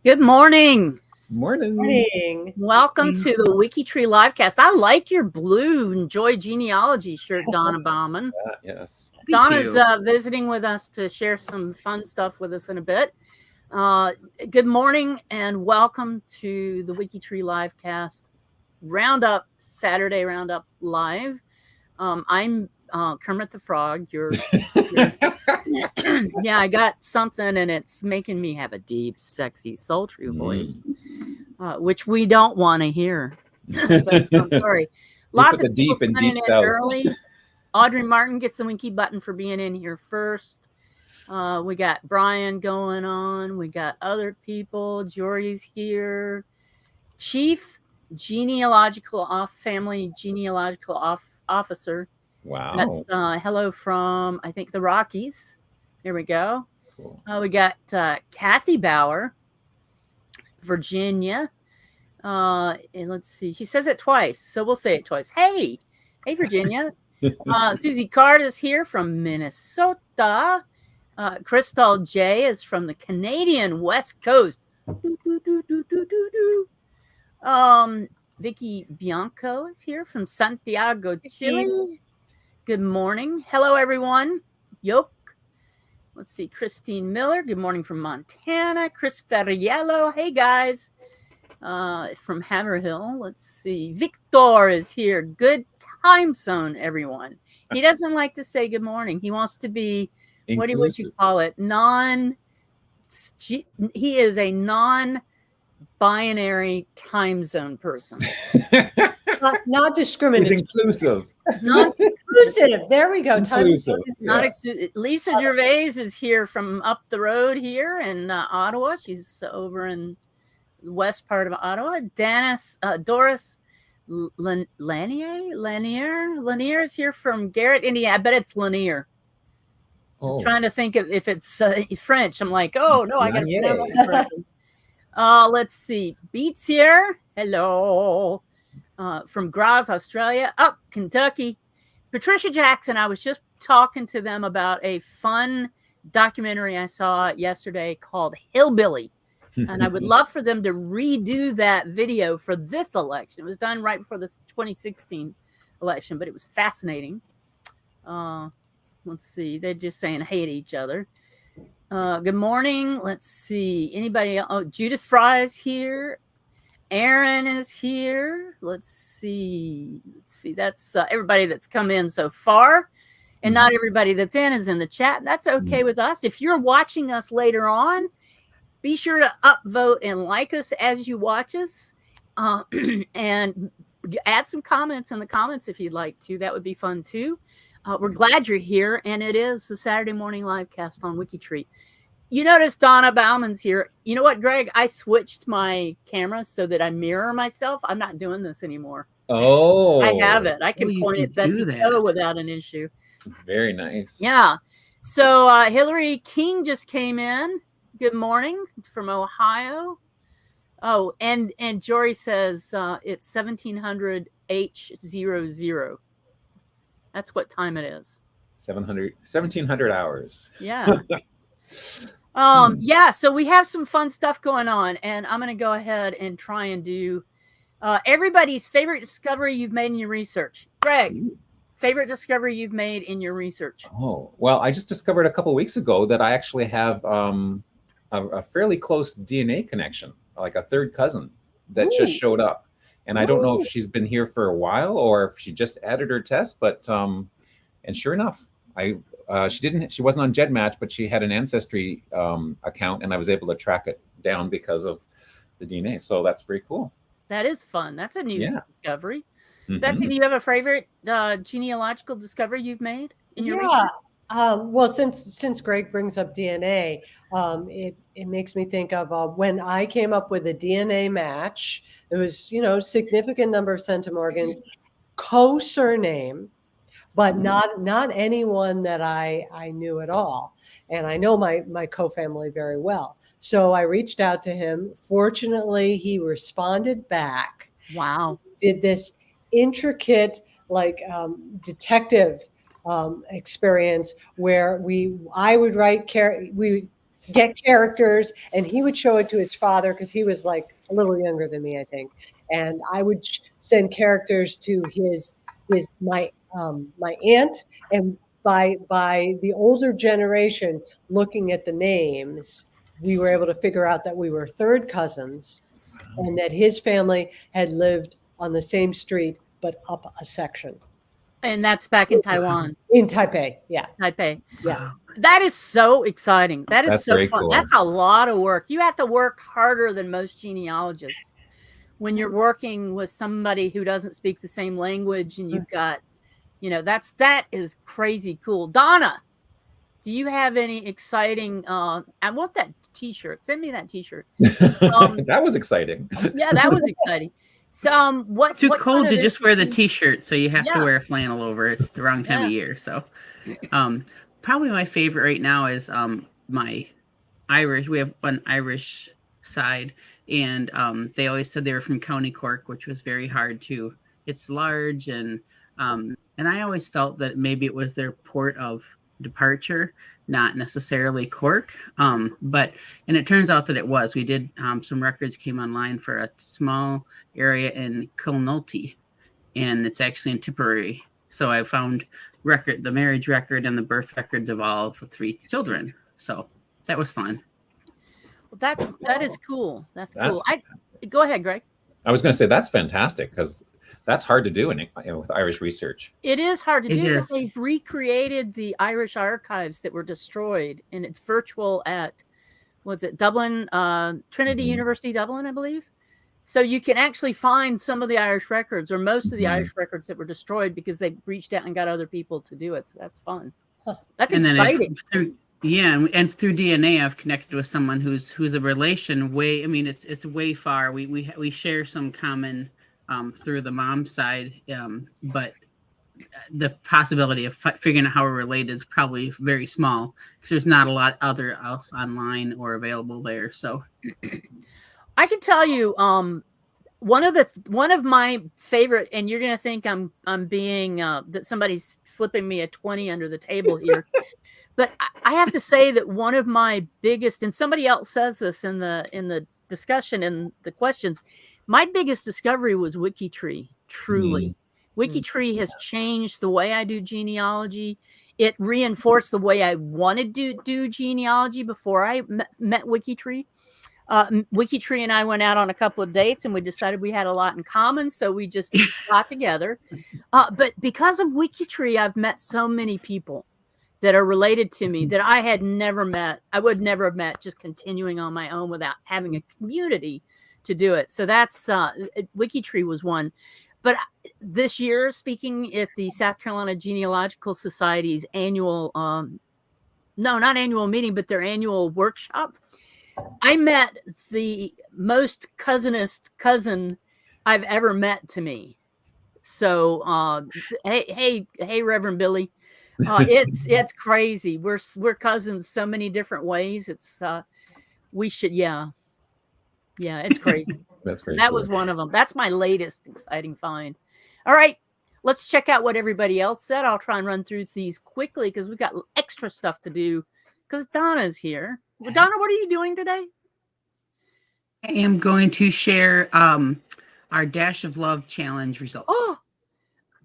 Good morning. Morning. Morning. Welcome to the WikiTree LiveCast. I like your blue Enjoy Genealogy shirt, Donna Bauman. Yes. Donna's visiting with us to share some fun stuff with us in a bit. Good morning and welcome to the WikiTree LiveCast Roundup, Saturday Roundup Live. I'm Kermit the Frog. Yeah, I got something and it's making me have a deep, sexy, sultry voice, which we don't want to hear. But I'm sorry. Lots of people signing in early. Audrey Martin gets the winky button for being in here first. We got Brian going on. We got other people. Jory's here. Chief Family Genealogical Officer. Wow. That's hello from, I think, the Rockies. There we go. Cool. We got Kathy Bauer, Virginia. And let's see. She says it twice, so we'll say it twice. Hey, Virginia. Susie Card is here from Minnesota. Crystal J is from the Canadian West Coast. Vicky Bianco is here from Santiago, Chile. Good morning. Hello, everyone. Yoke. Let's see. Christine Miller. Good morning from Montana. Chris Ferriello. Hey, guys. From Haverhill. Let's see. Victor is here. Good time zone, everyone. He doesn't like to say good morning. He wants to be, what would you call it? He is a non-binary time zone person. Not discriminatory. It's inclusive. Not inclusive. There we go. Inclusive. Lisa Gervais is here from up the road here in Ottawa. She's over in the west part of Ottawa. Doris Lanier is here from Garrett, Indiana. I bet it's Lanier. I'm trying to think of if it's French. I'm like, oh no, I got to. Let's see. Beats here. Hello. From Graz, Australia, up Kentucky. Patricia Jackson, I was just talking to them about a fun documentary I saw yesterday called Hillbilly. And I would love for them to redo that video for this election. It was done right before the 2016 election, but it was fascinating. Let's see. They're just saying hate each other. Good morning. Let's see. Anybody else? Oh, Judith Fry is here. Aaron is here. Let's see. That's everybody that's come in so far. And not everybody that's in is in the chat. That's okay with us. If you're watching us later on, be sure to upvote and like us as you watch us. And add some comments in the comments if you'd like to. That would be fun too. We're glad you're here. And it is the Saturday morning live cast on WikiTree. You notice Donna Bauman's here. You know what, Greg? I switched my camera so that I mirror myself. I'm not doing this anymore. Oh. I have it. I can point at Betsy without an issue. Very nice. Yeah. So Hillary King just came in. Good morning from Ohio. Oh, and Jory says it's 1700 H00. That's what time it is. 1700 hours. Yeah. Yeah, so we have some fun stuff going on, and I'm going to go ahead and try and do everybody's favorite discovery you've made in your research. Greg, favorite discovery you've made in your research? Oh, well, I just discovered a couple of weeks ago that I actually have a fairly close DNA connection, like a third cousin that just showed up. And I don't know if she's been here for a while or if she just added her test, but and sure enough, she wasn't on GEDmatch, but she had an Ancestry account, and I was able to track it down because of the DNA. So that's pretty cool. That is fun. That's a new discovery. Betsy, do you have a favorite genealogical discovery you've made in your research? Well, since Greg brings up DNA, it makes me think of when I came up with a DNA match. There was, significant number of centimorgans, co-surname, but not anyone that I knew at all. And I know my co-family very well. So I reached out to him. Fortunately, he responded back. Wow. Did this intricate, detective experience where I would write get characters, and he would show it to his father because he was like a little younger than me, I think. And I would send characters to my aunt, and by the older generation looking at the names, we were able to figure out that we were third cousins, and that his family had lived on the same street but up a section. And that's back in Taiwan. In Taipei, yeah. Taipei. Yeah. That is so exciting. That's so fun. Cool. That's a lot of work. You have to work harder than most genealogists when you're working with somebody who doesn't speak the same language, and you've got, that is crazy cool. Donna, do you have any exciting, I want that t-shirt. Send me that t-shirt. That was exciting. Yeah, that was exciting. So it's too cold to just wear the t-shirt, so you have to wear a flannel over. It's the wrong time of year. So probably my favorite right now is my Irish. We have one Irish side, and they always said they were from County Cork, which was very hard to. It's large, and I always felt that maybe it was their port of departure, not necessarily Cork. But it turns out that it was. We did some records came online for a small area in Kilnulty, and it's actually in Tipperary. So I found the marriage record and the birth records of all of the 3 children. So that was fun. Well, that is cool. That's cool. Go ahead, Greg. I was going to say that's fantastic, because that's hard to do with Irish research. It is hard to do, but they've recreated the Irish archives that were destroyed, and it's virtual at, Dublin, Trinity University, Dublin, I believe. So you can actually find some of the Irish records, or most of the Irish records that were destroyed, because they reached out and got other people to do it. So that's fun. That's exciting. And through DNA, I've connected with someone who's a relation way. I mean, it's way far. We share some common through the mom side, but the possibility of figuring out how we're related is probably very small, because there's not a lot else online or available there. So I can tell you, one of my favorite, and you're gonna think I'm being that somebody's slipping me a 20 under the table here, but I have to say that one of my biggest, and somebody else says this in the discussion and the questions, my biggest discovery was WikiTree. Truly, WikiTree has changed the way I do genealogy. It reinforced the way I wanted to do genealogy before I met WikiTree. WikiTree and I went out on a couple of dates, and we decided we had a lot in common, so we just got together. But because of WikiTree, I've met so many people that are related to me that I had never met. I would never have met just continuing on my own without having a community to do it. So that's WikiTree was one. But this year, speaking at the South Carolina Genealogical Society's annual, not annual meeting, but their annual workshop, I met the most cousinest cousin I've ever met to me. So, hey, Reverend Billy, it's crazy. We're cousins so many different ways. It's we should, it's crazy. That's great. That was one of them. That's my latest exciting find. All right, let's check out what everybody else said. I'll try and run through these quickly because we've got extra stuff to do because Donna's here. Well, Donna, what are you doing today? I am going to share our Dash of Love challenge results. Oh,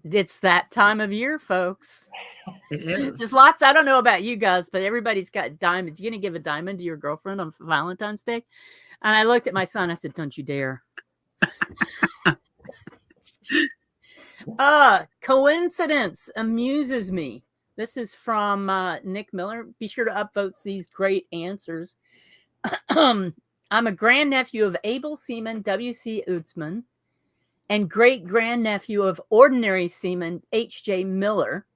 it's that time of year, folks. It is. There's lots. I don't know about you guys, but everybody's got diamonds. You're going to give a diamond to your girlfriend on Valentine's Day? And I looked at my son. I said, don't you dare. Coincidence amuses me. This is from Nick Miller. Be sure to upvote these great answers. I'm a grandnephew of Able Seaman W.C. Utzman and great-grandnephew of Ordinary Seaman H.J. Miller.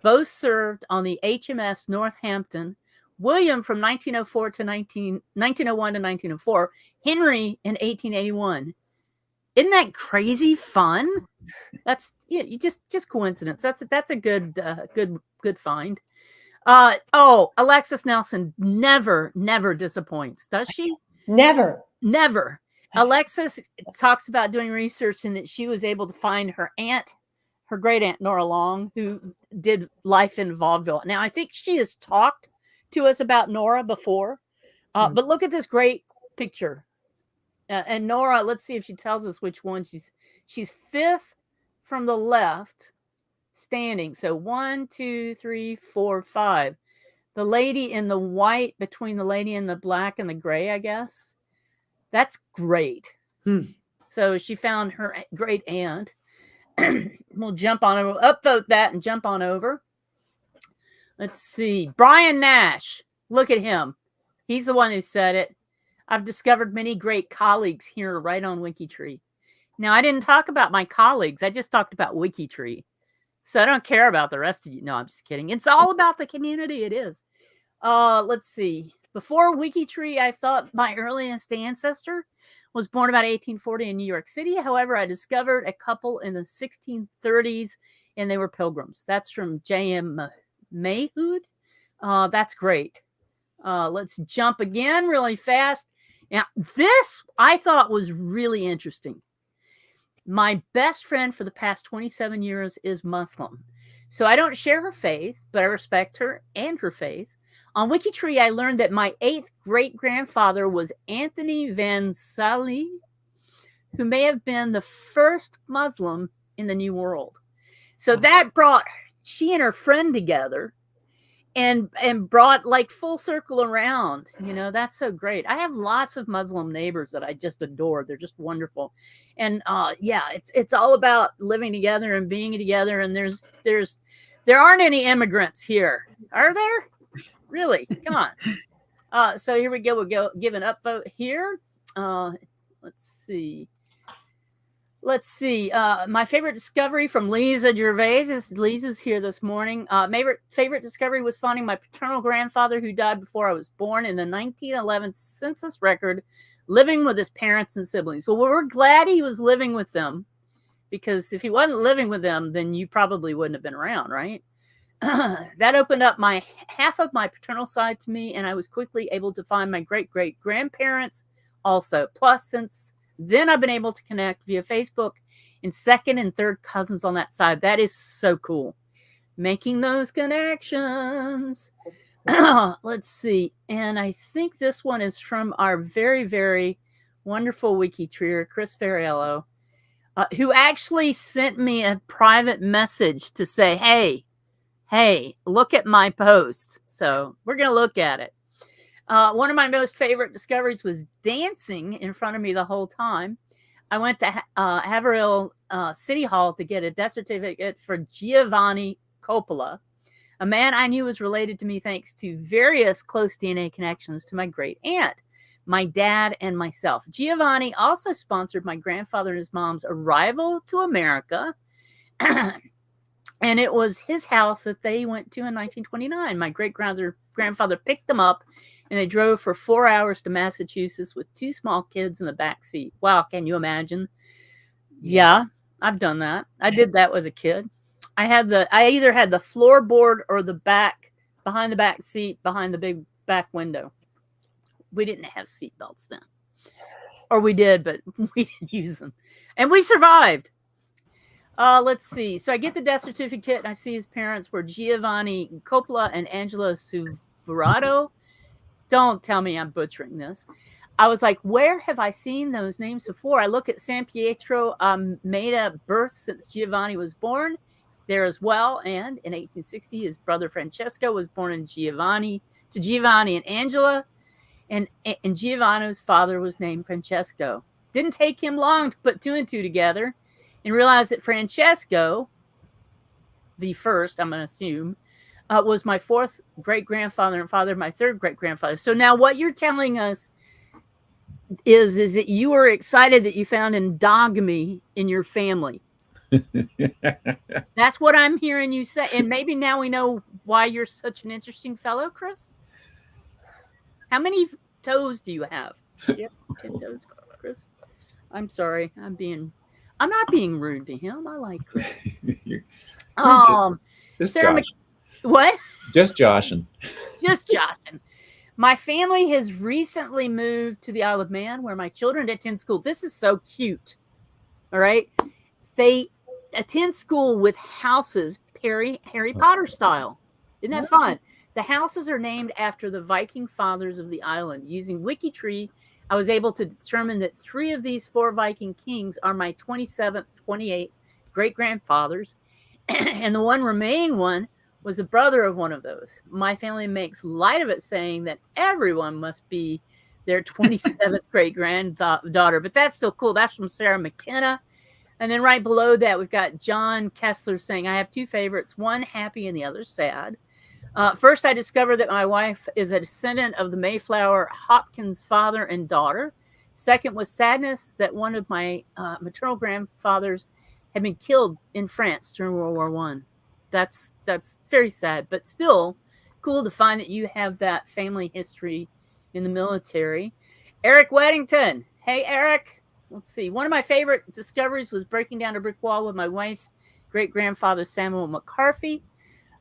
Both served on the HMS Northampton. William from 1901 to 1904. Henry in 1881. Isn't that crazy fun? That's you just coincidence. That's a good find. Alexis Nelson never disappoints, does she? Never. Alexis talks about doing research and that she was able to find her great aunt Nora Long, who did life in vaudeville. Now I think she has talked to us about Nora before, But look at this great picture. And Nora, let's see if she tells us which one she's fifth from the left standing. So 1, 2, 3, 4, 5. The lady in the white between the lady in the black and the gray, I guess. That's great. So she found her great aunt. We'll jump on over, upvote that and jump on over. Let's see. Brian Nash. Look at him. He's the one who said it. I've discovered many great colleagues here right on WikiTree. Now, I didn't talk about my colleagues. I just talked about WikiTree. So I don't care about the rest of you. No, I'm just kidding. It's all about the community. It is. Let's see. Before WikiTree, I thought my earliest ancestor was born about 1840 in New York City. However, I discovered a couple in the 1630s, and they were pilgrims. That's from J.M. Mayhood. That's great. Let's jump again really fast. Now, this I thought was really interesting. My best friend for the past 27 years is Muslim. So I don't share her faith, but I respect her and her faith. On WikiTree, I learned that my 8th great-grandfather was Anthony Van Salih, who may have been the first Muslim in the New World. So that brought she and her friend together and brought like full circle around. You know, that's so great. I have lots of Muslim neighbors that I just adore. They're just wonderful. And yeah, it's all about living together and being together. And there aren't any immigrants here, are there? Really? Come on. So here we go. We'll go give an upvote here. Let's see. My favorite discovery from Lisa Gervais. Lisa's here this morning. Favorite discovery was finding my paternal grandfather who died before I was born in the 1911 census record, living with his parents and siblings. Well, we're glad he was living with them, because if he wasn't living with them, then you probably wouldn't have been around, right? That opened up half of my paternal side to me, and I was quickly able to find my great-great-grandparents also. Plus, since then, I've been able to connect via Facebook and second and third cousins on that side. That is so cool. Making those connections. Let's see. And I think this one is from our very, very wonderful WikiTreer, Chris Ferriello, who actually sent me a private message to say, hey, look at my post. So we're going to look at it. One of my most favorite discoveries was dancing in front of me the whole time. I went to Haverhill City Hall to get a death certificate for Giovanni Coppola, a man I knew was related to me thanks to various close DNA connections to my great aunt, my dad, and myself. Giovanni also sponsored my grandfather and his mom's arrival to America. And it was his house that they went to in 1929. My great-grandfather picked them up, and they drove for 4 hours to Massachusetts with 2 small kids in the back seat. Wow, can you imagine? Yeah, I've done that. I did that as a kid. I either had the floorboard or the back, behind the back seat, behind the big back window. We didn't have seatbelts then. Or we did, but we didn't use them. And we survived. Let's see. So I get the death certificate, and I see his parents were Giovanni Coppola and Angela Suverato. Don't tell me I'm butchering this. I was like, where have I seen those names before? I look at San Pietro Maida births since Giovanni was born there as well. And in 1860, his brother Francesco was born to Giovanni and Angela. And Giovanni's father was named Francesco. Didn't take him long to put 2 and 2 together and realize that Francesco, the first, I'm going to assume, was my 4th great-grandfather and father of my 3rd great-grandfather. So now what you're telling us is that you were excited that you found endogamy in your family. That's what I'm hearing you say. And maybe now we know why you're such an interesting fellow, Chris. How many toes do you have? Do you have 10 toes, Chris? I'm sorry. I'm not being rude to him. I like Chris. Just Sarah what? Just joshing. Just joshing. My family has recently moved to the Isle of Man, where my children attend school. This is so cute. All right. They attend school with houses, Harry Potter style. Isn't that fun? The houses are named after the Viking fathers of the island. Using WikiTree, I was able to determine that 3 of these 4 Viking kings are my 27th, 28th great-grandfathers, and the one remaining one was the brother of one of those. My family makes light of it, saying that everyone must be their 27th great-granddaughter, but that's still cool. That's from Sarah McKenna. And then right below that, we've got John Kessler saying, I have 2 favorites, one happy and the other sad. First, I discovered that my wife is a descendant of the Mayflower Hopkins father and daughter. Second was sadness that one of my maternal grandfathers had been killed in France during World War I. That's very sad, but still cool to find that you have that family history in the military. Eric Weddington. Hey, Eric. Let's see. One of my favorite discoveries was breaking down a brick wall with my wife's great-grandfather, Samuel McCarthy.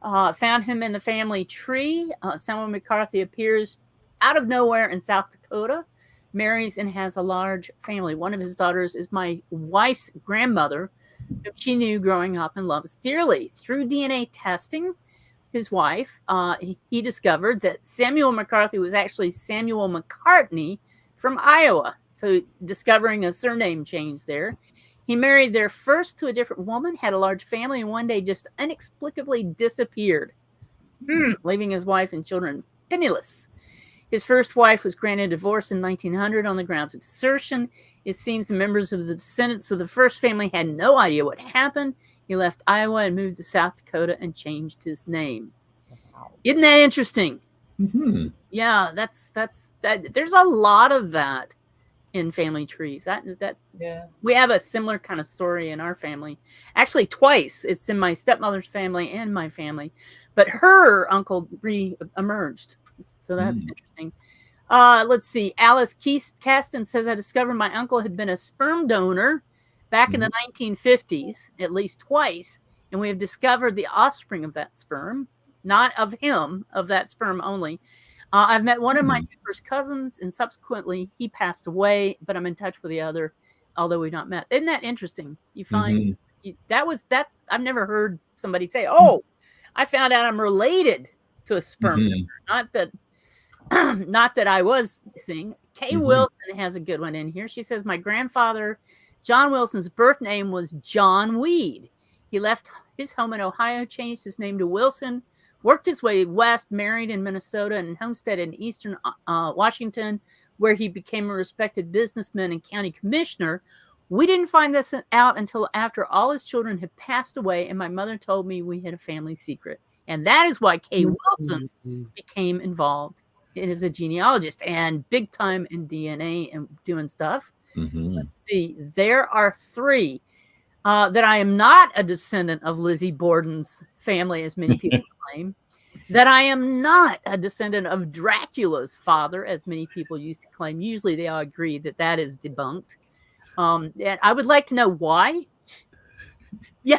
Found him in the family tree. Samuel McCarthy appears out of nowhere in South Dakota, marries and has a large family. One of his daughters is my wife's grandmother, whom she knew growing up and loves dearly. Through DNA testing, his wife, he discovered that Samuel McCarthy was actually Samuel McCartney from Iowa. So discovering a surname change there. He married there first to a different woman, had a large family, and one day just inexplicably disappeared, leaving his wife and children penniless. His first wife was granted divorce in 1900 on the grounds of desertion. It seems the members of the descendants of the first family had no idea what happened. He left Iowa and moved to South Dakota and changed his name. Isn't that interesting? Mm-hmm. Yeah, that's that. There's a lot of that in family trees. Yeah, we have a similar kind of story in our family. Actually, twice. It's in my stepmother's family and my family, but her uncle re-emerged. So that's interesting. Let's see. Alice Caston says, I discovered my uncle had been a sperm donor back in the 1950s, at least twice, and we have discovered the offspring of that sperm, not of him, of that sperm only. I've met one of my first cousins, and subsequently he passed away, but I'm in touch with the other, although we've not met. Isn't that interesting? You find that I've never heard somebody say, oh, I found out I'm related to a sperm donor. Not that I was saying. Kay Wilson has a good one in here. She says, my grandfather, John Wilson's birth name was John Weed. He left his home in Ohio, changed his name to Wilson, worked his way west, married in Minnesota, and homesteaded in eastern Washington, where he became a respected businessman and county commissioner. We didn't find this out until after all his children had passed away, and my mother told me we had a family secret. And that is why Kay Wilson became involved as a genealogist and big time in DNA and doing stuff. Let's see. There are 3 that I am not a descendant of Lizzie Borden's family, as many people claim. That I am not a descendant of Dracula's father, as many people used to claim. Usually they all agree that that is debunked. And I would like to know why. Yeah,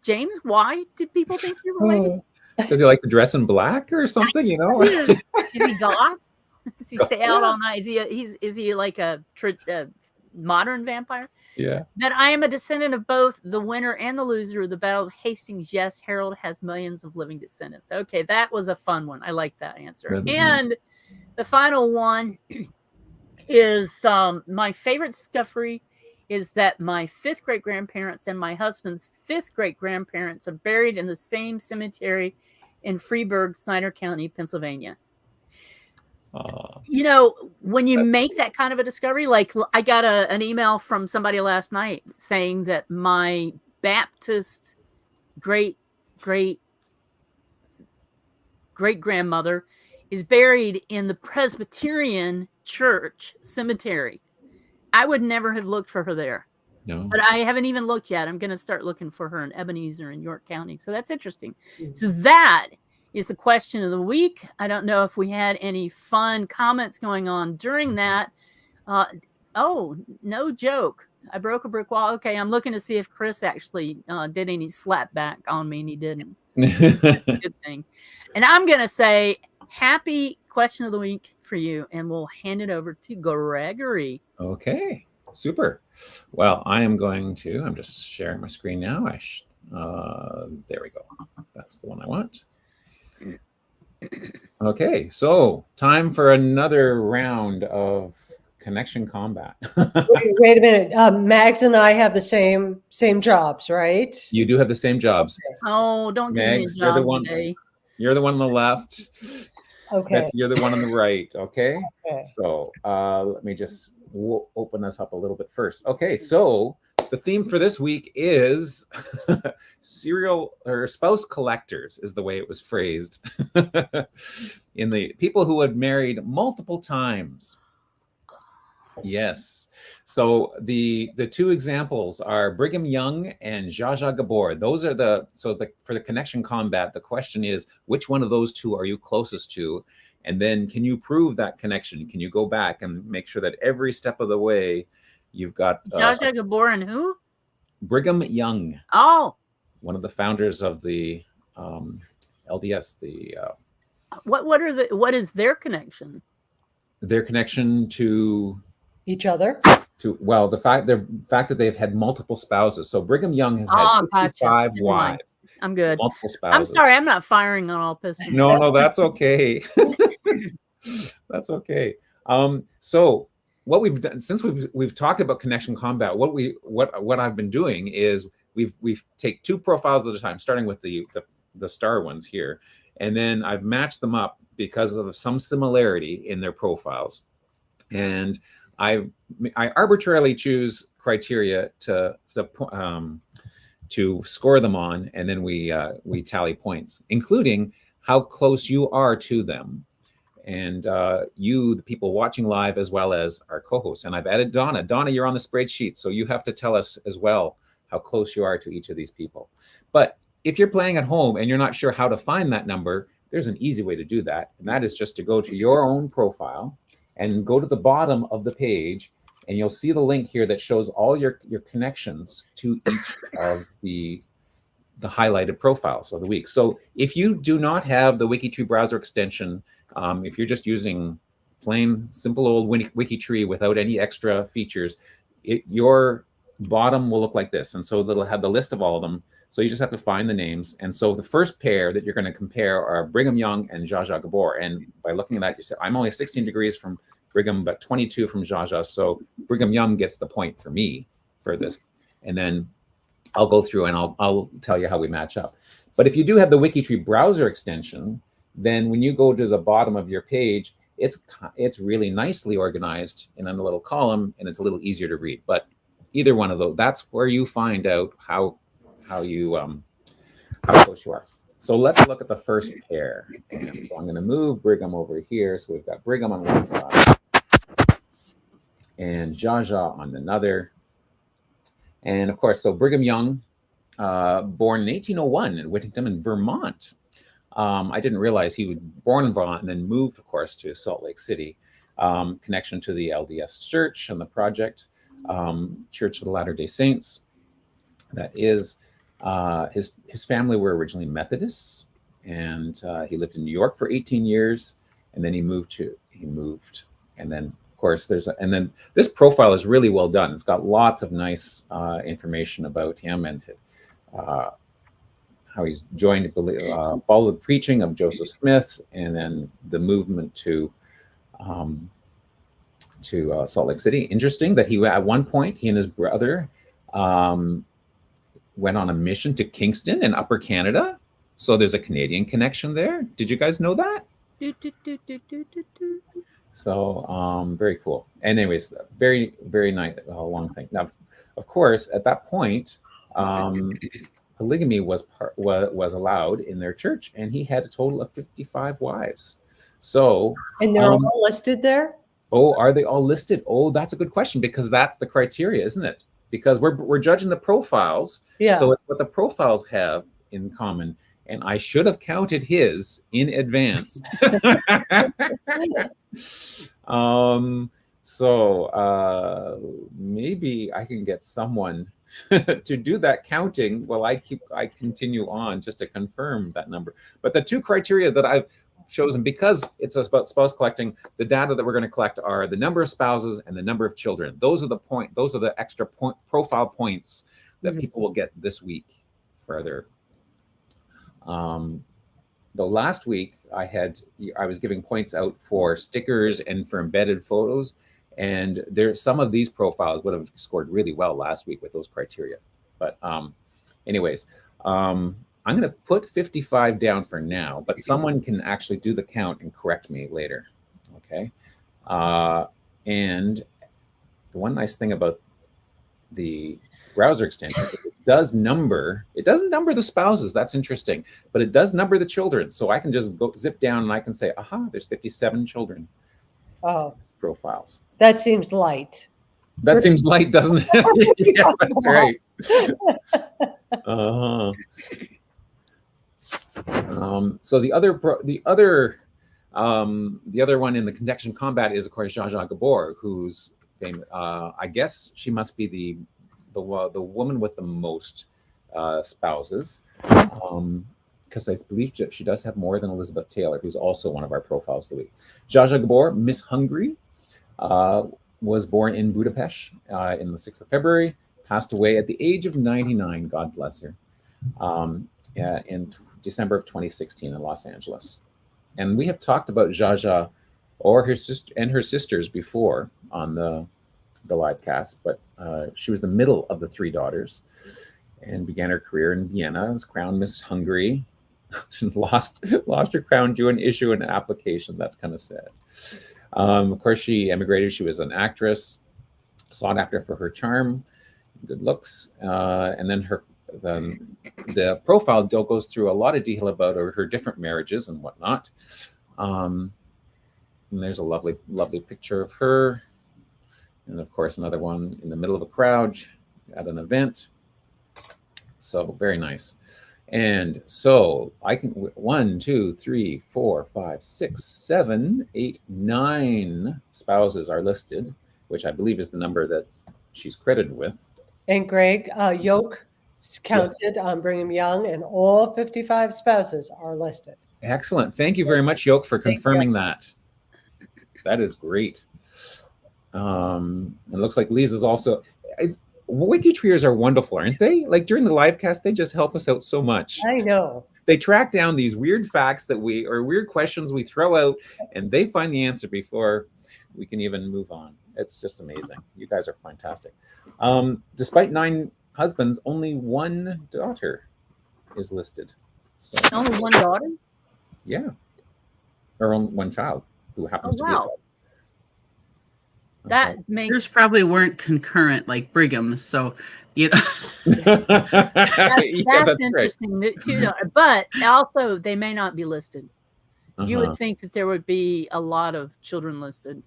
James, why do people think you're related? Does he like to dress in black or something? You know, is he goth? Does he stay out all night? Is he like a modern vampire? Yeah. That I am a descendant of both the winner and the loser of the Battle of Hastings. Yes, Harold has millions of living descendants. Okay, that was a fun one. I like that answer. And the final one is my favorite discovery is that my 5th great-grandparents and my husband's 5th great-grandparents are buried in the same cemetery in Freeburg, Snyder County, Pennsylvania. You know, when you make that kind of a discovery, like I got an email from somebody last night saying that my Baptist great-grandmother is buried in the Presbyterian Church cemetery. I would never have looked for her there. No. But I haven't even looked yet. I'm going to start looking for her in Ebenezer in York County. So that's interesting. So that is the question of the week. I don't know if we had any fun comments going on during that. Oh, no joke. I broke a brick wall. Okay, I'm looking to see if Chris actually did any slap back on me, and he didn't. Good thing. And I'm going to say happy question of the week for you, and we'll hand it over to Gregory. Okay, super. Well, I'm just sharing my screen now. There we go. That's the one I want. Okay, so time for another round of connection combat. Wait a minute. Mags and I have the same jobs, right? You do have the same jobs. Oh, don't give me a Mags, you're the job one. today. You're the one on the left. Okay. Betsy, you're the one on the right. Okay. Okay. So let me just open this up a little bit first. Okay, so the theme for this week is serial or spouse collectors, is the way it was phrased. In the people who had married multiple times. Yes. So the two examples are Brigham Young and Zsa Zsa Gabor. Those are for the connection combat, the question is, which one of those two are you closest to? And then can you prove that connection? Can you go back and make sure that every step of the way you've got Zsa Zsa Gabor and who? Brigham Young. Oh, one of the founders of the LDS, what is their connection? Their connection to each other. The fact that they've had multiple spouses. So Brigham Young has had 55 wives. I'm good. Multiple spouses. I'm sorry, I'm not firing on all pistons. No, that's okay. That's okay. So what we've done since we've talked about connection combat, what I've been doing is we've take two profiles at a time, starting with the star ones here, and then I've matched them up because of some similarity in their profiles, and I arbitrarily choose criteria to score them on, and then we tally points, including how close you are to them, and you, the people watching live, as well as our co-hosts. And I've added Donna. Donna, you're on the spreadsheet, so you have to tell us as well how close you are to each of these people. But if you're playing at home and you're not sure how to find that number, there's an easy way to do that, and that is just to go to your own profile and go to the bottom of the page, and you'll see the link here that shows all your connections to each of the highlighted profiles of the week. So if you do not have the WikiTree browser extension, if you're just using plain simple old WikiTree without any extra features, your bottom will look like this. And so it'll have the list of all of them. So you just have to find the names. And so the first pair that you're going to compare are Brigham Young and Zsa Zsa Gabor. And by looking at that, you say, I'm only 16 degrees from Brigham, but 22 from Zsa Zsa. So Brigham Young gets the point for me for this. And then I'll go through and I'll tell you how we match up. But if you do have the WikiTree browser extension, then when you go to the bottom of your page, it's really nicely organized in a little column, and it's a little easier to read. But either one of those, that's where you find out how close you are. So let's look at the first pair. And so I'm going to move Brigham over here. So we've got Brigham on one side and Zsa Zsa on another. And of course, so Brigham Young, born in 1801 in Whittington, Vermont. I didn't realize he was born in Vermont and then moved, of course, to Salt Lake City. Connection to the LDS Church and the project, Church of the Latter-day Saints. That is, his family were originally Methodists, and he lived in New York for 18 years, and then he moved, and then of course and then this profile is really well done. It's got lots of nice information about him and how he's joined, followed the preaching of Joseph Smith, and then the movement to Salt Lake City. Interesting that at one point he and his brother went on a mission to Kingston in Upper Canada. So there's a Canadian connection there. Did you guys know that? So very cool. And anyways, very, very nice, long thing. Now, of course, at that point, polygamy was allowed in their church, and he had a total of 55 wives. So, and they're all listed there. Oh, are they all listed? Oh, that's a good question, because that's the criteria, isn't it? Because we're judging the profiles. Yeah. So it's what the profiles have in common. And I should have counted his in advance. So maybe I can get someone to do that counting while I continue on, just to confirm that number. But the two criteria that I've chosen, because it's about spouse collecting, the data that we're going to collect are the number of spouses and the number of children. Those are the extra profile points that people will get this week further. Though last week I was giving points out for stickers and for embedded photos, and some of these profiles would have scored really well last week with those criteria. But anyways, I'm going to put 55 down for now, but someone can actually do the count and correct me later. Okay. And the one nice thing about the browser extension, it doesn't number the spouses. That's interesting, but it does number the children. So I can just go zip down and I can say, aha, there's 57 children. Oh, profiles. That seems light. That seems light, doesn't it? Yeah, that's right. So the other one in the connection combat is, of course, Zsa Zsa Gabor, who's famous. I guess she must be the woman with the most spouses, because I believe she does have more than Elizabeth Taylor, who's also one of our profiles of the week. Zsa Zsa Gabor, Miss Hungary, was born in Budapest in the 6th of February, passed away at the age of 99, God bless her, in December of 2016 in Los Angeles. And we have talked about Zsa Zsa or her sister and her sisters before on the LiveCast, but she was the middle of the three daughters and began her career in Vienna as crowned Miss Hungary. lost her crown due an issue and an application. That's kind of sad. Of course, she emigrated. She was an actress, sought after for her charm, good looks, and then the profile goes through a lot of detail about her different marriages and whatnot. And there's a lovely, lovely picture of her. And of course, another one in the middle of a crowd at an event. So very nice. And so I can 1, 2, 3, 4, 5, 6, 7, 8, 9 spouses are listed, which I believe is the number that she's credited with. And Greg, Yoke counted on Brigham Young, and all 55 spouses are listed. Excellent. Thank you very much, Yoke, for confirming that. That is great. It looks like Lisa's also. WikiTreeers are wonderful, aren't they? Like during the LiveCast, they just help us out so much. I know. They track down these weird facts or weird questions we throw out, and they find the answer before we can even move on. It's just amazing. You guys are fantastic. Despite 9 husbands, only 1 daughter is listed. So, only 1 daughter? Yeah. Or only 1 child who happens to be a daughter. That makes... Yours probably weren't concurrent like Brigham's, so you know. that's interesting too. But also, they may not be listed. You would think that there would be a lot of children listed.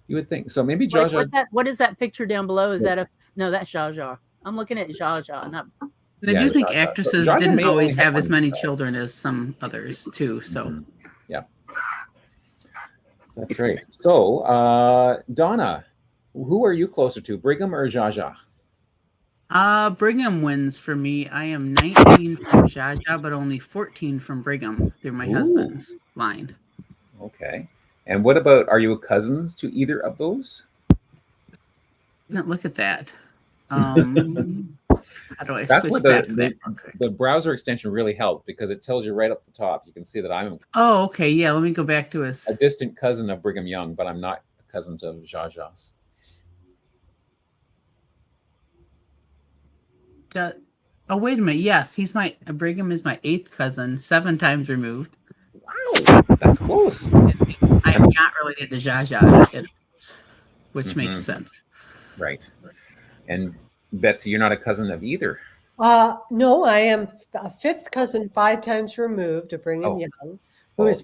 You would think so. Maybe Zsa Zsa. What is that picture down below? Is that no? That's Zsa Zsa. I'm looking at Zsa Zsa. Not. I do think actresses didn't always have as many children as some others too. So yeah. That's right. So, Donna, who are you closer to, Brigham or Zsa Zsa? Brigham wins for me. I am 19 from Zsa Zsa, but only 14 from Brigham through my husband's line. Okay. And what about, are you cousins to either of those? Look at that. How do I That's switch what back to that? Okay. The browser extension really helped because it tells you right up the top. You can see that I'm okay. Yeah, let me go back to his. A distant cousin of Brigham Young, but I'm not a cousin to Zsa Zsa's. Oh, wait a minute. Yes, Brigham is my 8th cousin, 7 times removed. Wow, that's close. I'm not related to Zsa Zsa, which makes sense. Right. And Betsy, you're not a cousin of either. No, I am a 5th cousin, 5 times removed of Brigham Young, who is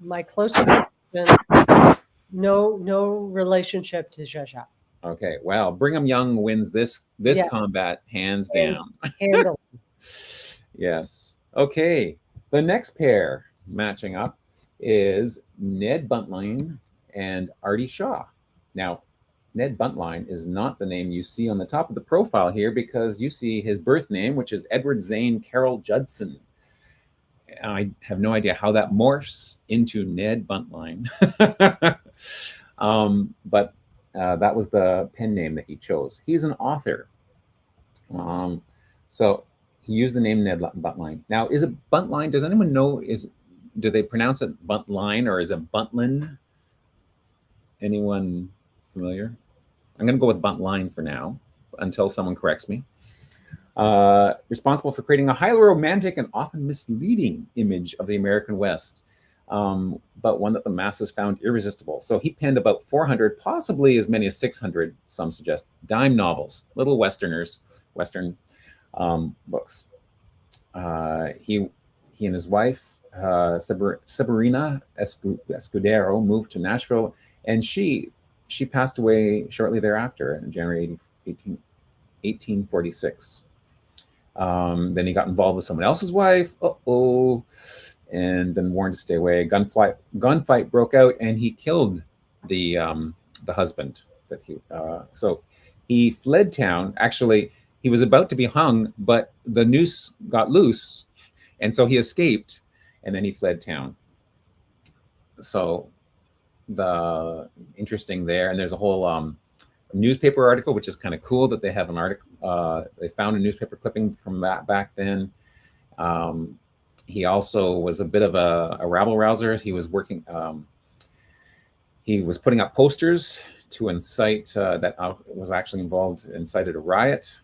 my closest cousin. No relationship to Zsa Zsa. Okay, well, Brigham Young wins this combat hands down. Handle. Yes. Okay. The next pair matching up is Ned Buntline and Artie Shaw. Now, Ned Buntline is not the name you see on the top of the profile here because you see his birth name, which is Edward Zane Carroll Judson. I have no idea how that morphs into Ned Buntline. But that was the pen name that he chose. He's an author. So he used the name Ned Buntline. Now, is it Buntline? Does anyone know, do they pronounce it Buntline or is it Buntland? Anyone familiar? I'm going to go with Buntline for now until someone corrects me. Responsible for creating a highly romantic and often misleading image of the American West, but one that the masses found irresistible. So he penned about 400, possibly as many as 600, some suggest, dime novels, little Western books. He and his wife, Sabrina Escudero, moved to Nashville, and she passed away shortly thereafter in January 1846. Then he got involved with someone else's wife, and then warned to stay away. Gunfight broke out, and he killed the husband. So he fled town. Actually, he was about to be hung, but the noose got loose, and so he escaped, and then he fled town. So the interesting there, and there's a whole newspaper article, which is kind of cool that they have an article. They found a newspaper clipping from that back then. He also was a bit of a rabble rouser. He was working. He was putting up posters to incite that was actually involved, incited a riot.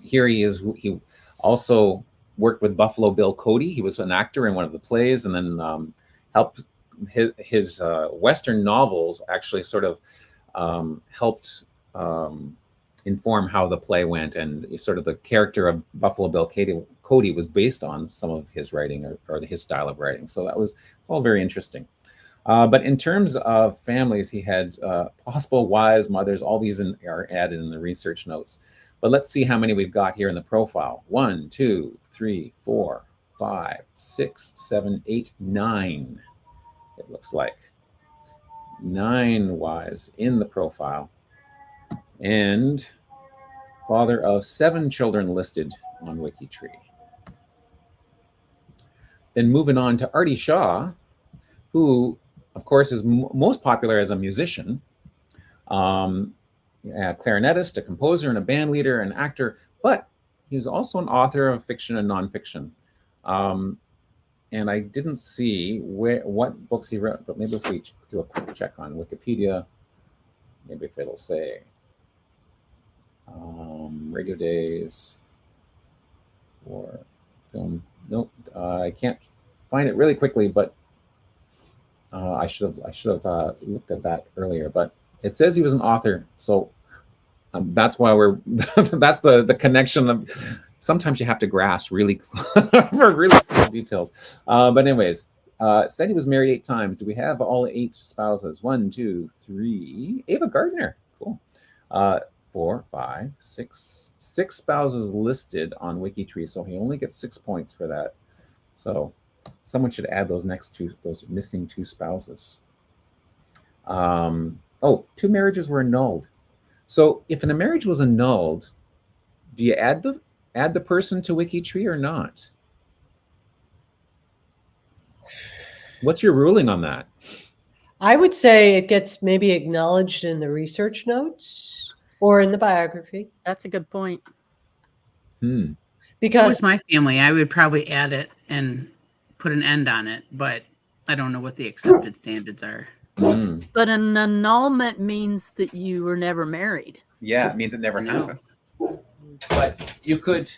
Here he is. He also worked with Buffalo Bill Cody. He was an actor in one of the plays, and then helped his Western novels actually sort of helped inform how the play went, and sort of the character of Buffalo Bill Cody was based on some of his writing or his style of writing. So it's all very interesting. But in terms of families, he had possible wives, mothers, all these are added in the research notes. But let's see how many we've got here in the profile. 1, 2, 3, 4, 5, 6, 7, 8, 9. It looks like 9 wives in the profile, and father of 7 children listed on WikiTree. Then moving on to Artie Shaw, who of course is most popular as a musician, a clarinetist, a composer, and a band leader, and actor, but he was also an author of fiction and nonfiction. And I didn't see what books he wrote, but maybe if we do a quick check on Wikipedia, maybe if it'll say radio days or film. Nope, I can't find it really quickly, but I should have looked at that earlier. But it says he was an author, so that's why we're that's the connection of. Sometimes you have to grasp really for really small details. But anyways, said he was married 8 times. Do we have all 8 spouses? 1, 2, 3. Ava Gardner. Cool. 4, 5, 6. 6 spouses listed on WikiTree, so he only gets 6 points for that. So someone should add those missing 2 spouses. 2 marriages were annulled. So if a marriage was annulled, do you add the person to WikiTree or not? What's your ruling on that? I would say it gets maybe acknowledged in the research notes or in the biography. That's a good point. Because with my family, I would probably add it and put an end on it, but I don't know what the accepted standards are. But an annulment means that you were never married. Yeah, it means it never happened. But you could,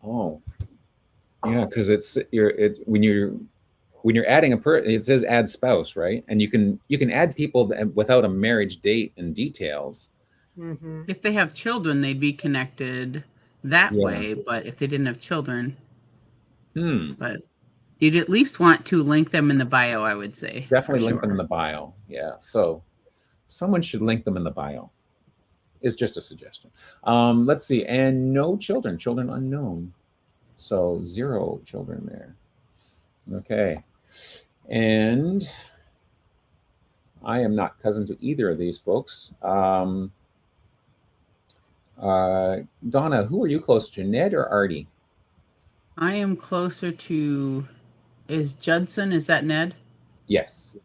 oh, yeah, because when you're adding a person, it says add spouse, right? And you can add people without a marriage date and details. Mm-hmm. If they have children, they'd be connected that way. But if they didn't have children, but you'd at least want to link them in the bio, I would say. Definitely link them in the bio. Yeah, so someone should link them in the bio. Is just a suggestion. Let's see, and no children unknown. So 0 children there. Okay, and I am not cousin to either of these folks. Donna, who are you close to, Ned or Artie? I am closer to, is Judson, is that Ned? Yes.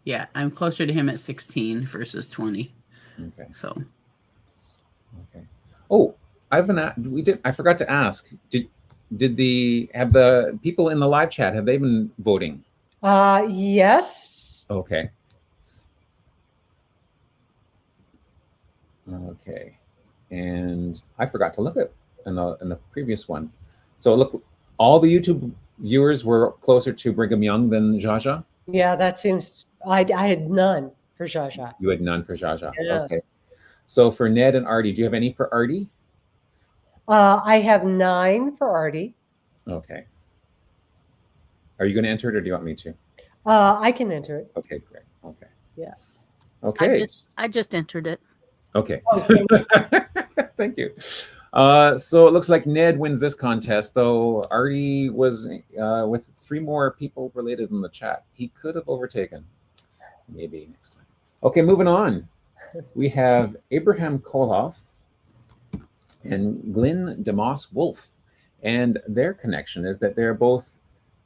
Yeah, I'm closer to him at 16 versus 20. Okay. So. Okay. Oh, I forgot to ask. have the people in the live chat, have they been voting? Yes. Okay. Okay. And I forgot to look at in the previous one. So look, all the YouTube viewers were closer to Brigham Young than Zsa Zsa? Yeah, that seems. I had none for Zsa Zsa. You had none for Zsa Zsa. Yeah. Okay. So for Ned and Artie, do you have any for Artie? I have 9 for Artie. Okay. Are you going to enter it, or do you want me to? I can enter it. Okay, great. Okay. Yeah. Okay. I just entered it. Okay. Okay. Thank you. So it looks like Ned wins this contest, though Artie was with 3 more people related in the chat. He could have overtaken. Maybe next time. Okay, moving on. We have Abraham Koloff and Glyn DeMoss Wolfe. And their connection is that they're both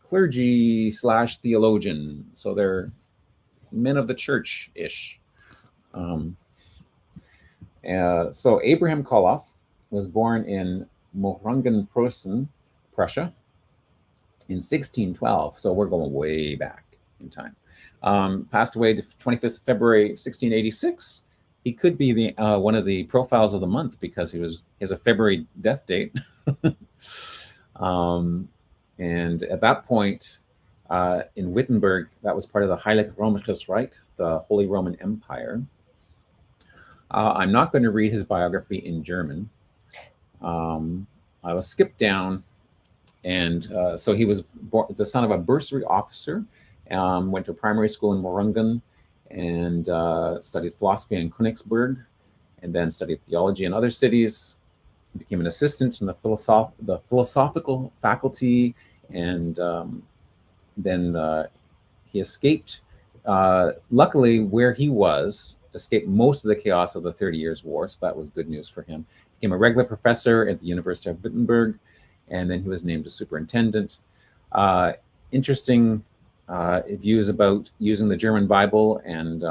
clergy / theologian. So they're men of the church-ish. So Abraham Koloff was born in Mohrungen-Preußen, Prussia, in 1612. So we're going way back in time. Passed away 25th of February 1686. He could be the one of the profiles of the month because he has a February death date. And at that point, in Wittenberg, that was part of the Heilige Römisches Reich, the Holy Roman Empire. I'm not going to read his biography in German. I will skip down. And so he was the son of a bursary officer, went to primary school in Mohrungen, and studied philosophy in Königsberg, and then studied theology in other cities, became an assistant in the philosophical faculty, and then he escaped. Luckily, where he was, escaped most of the chaos of the 30 Years' War, so that was good news for him. Became a regular professor at the University of Wittenberg, and then he was named a superintendent. Interesting views about using the German Bible, and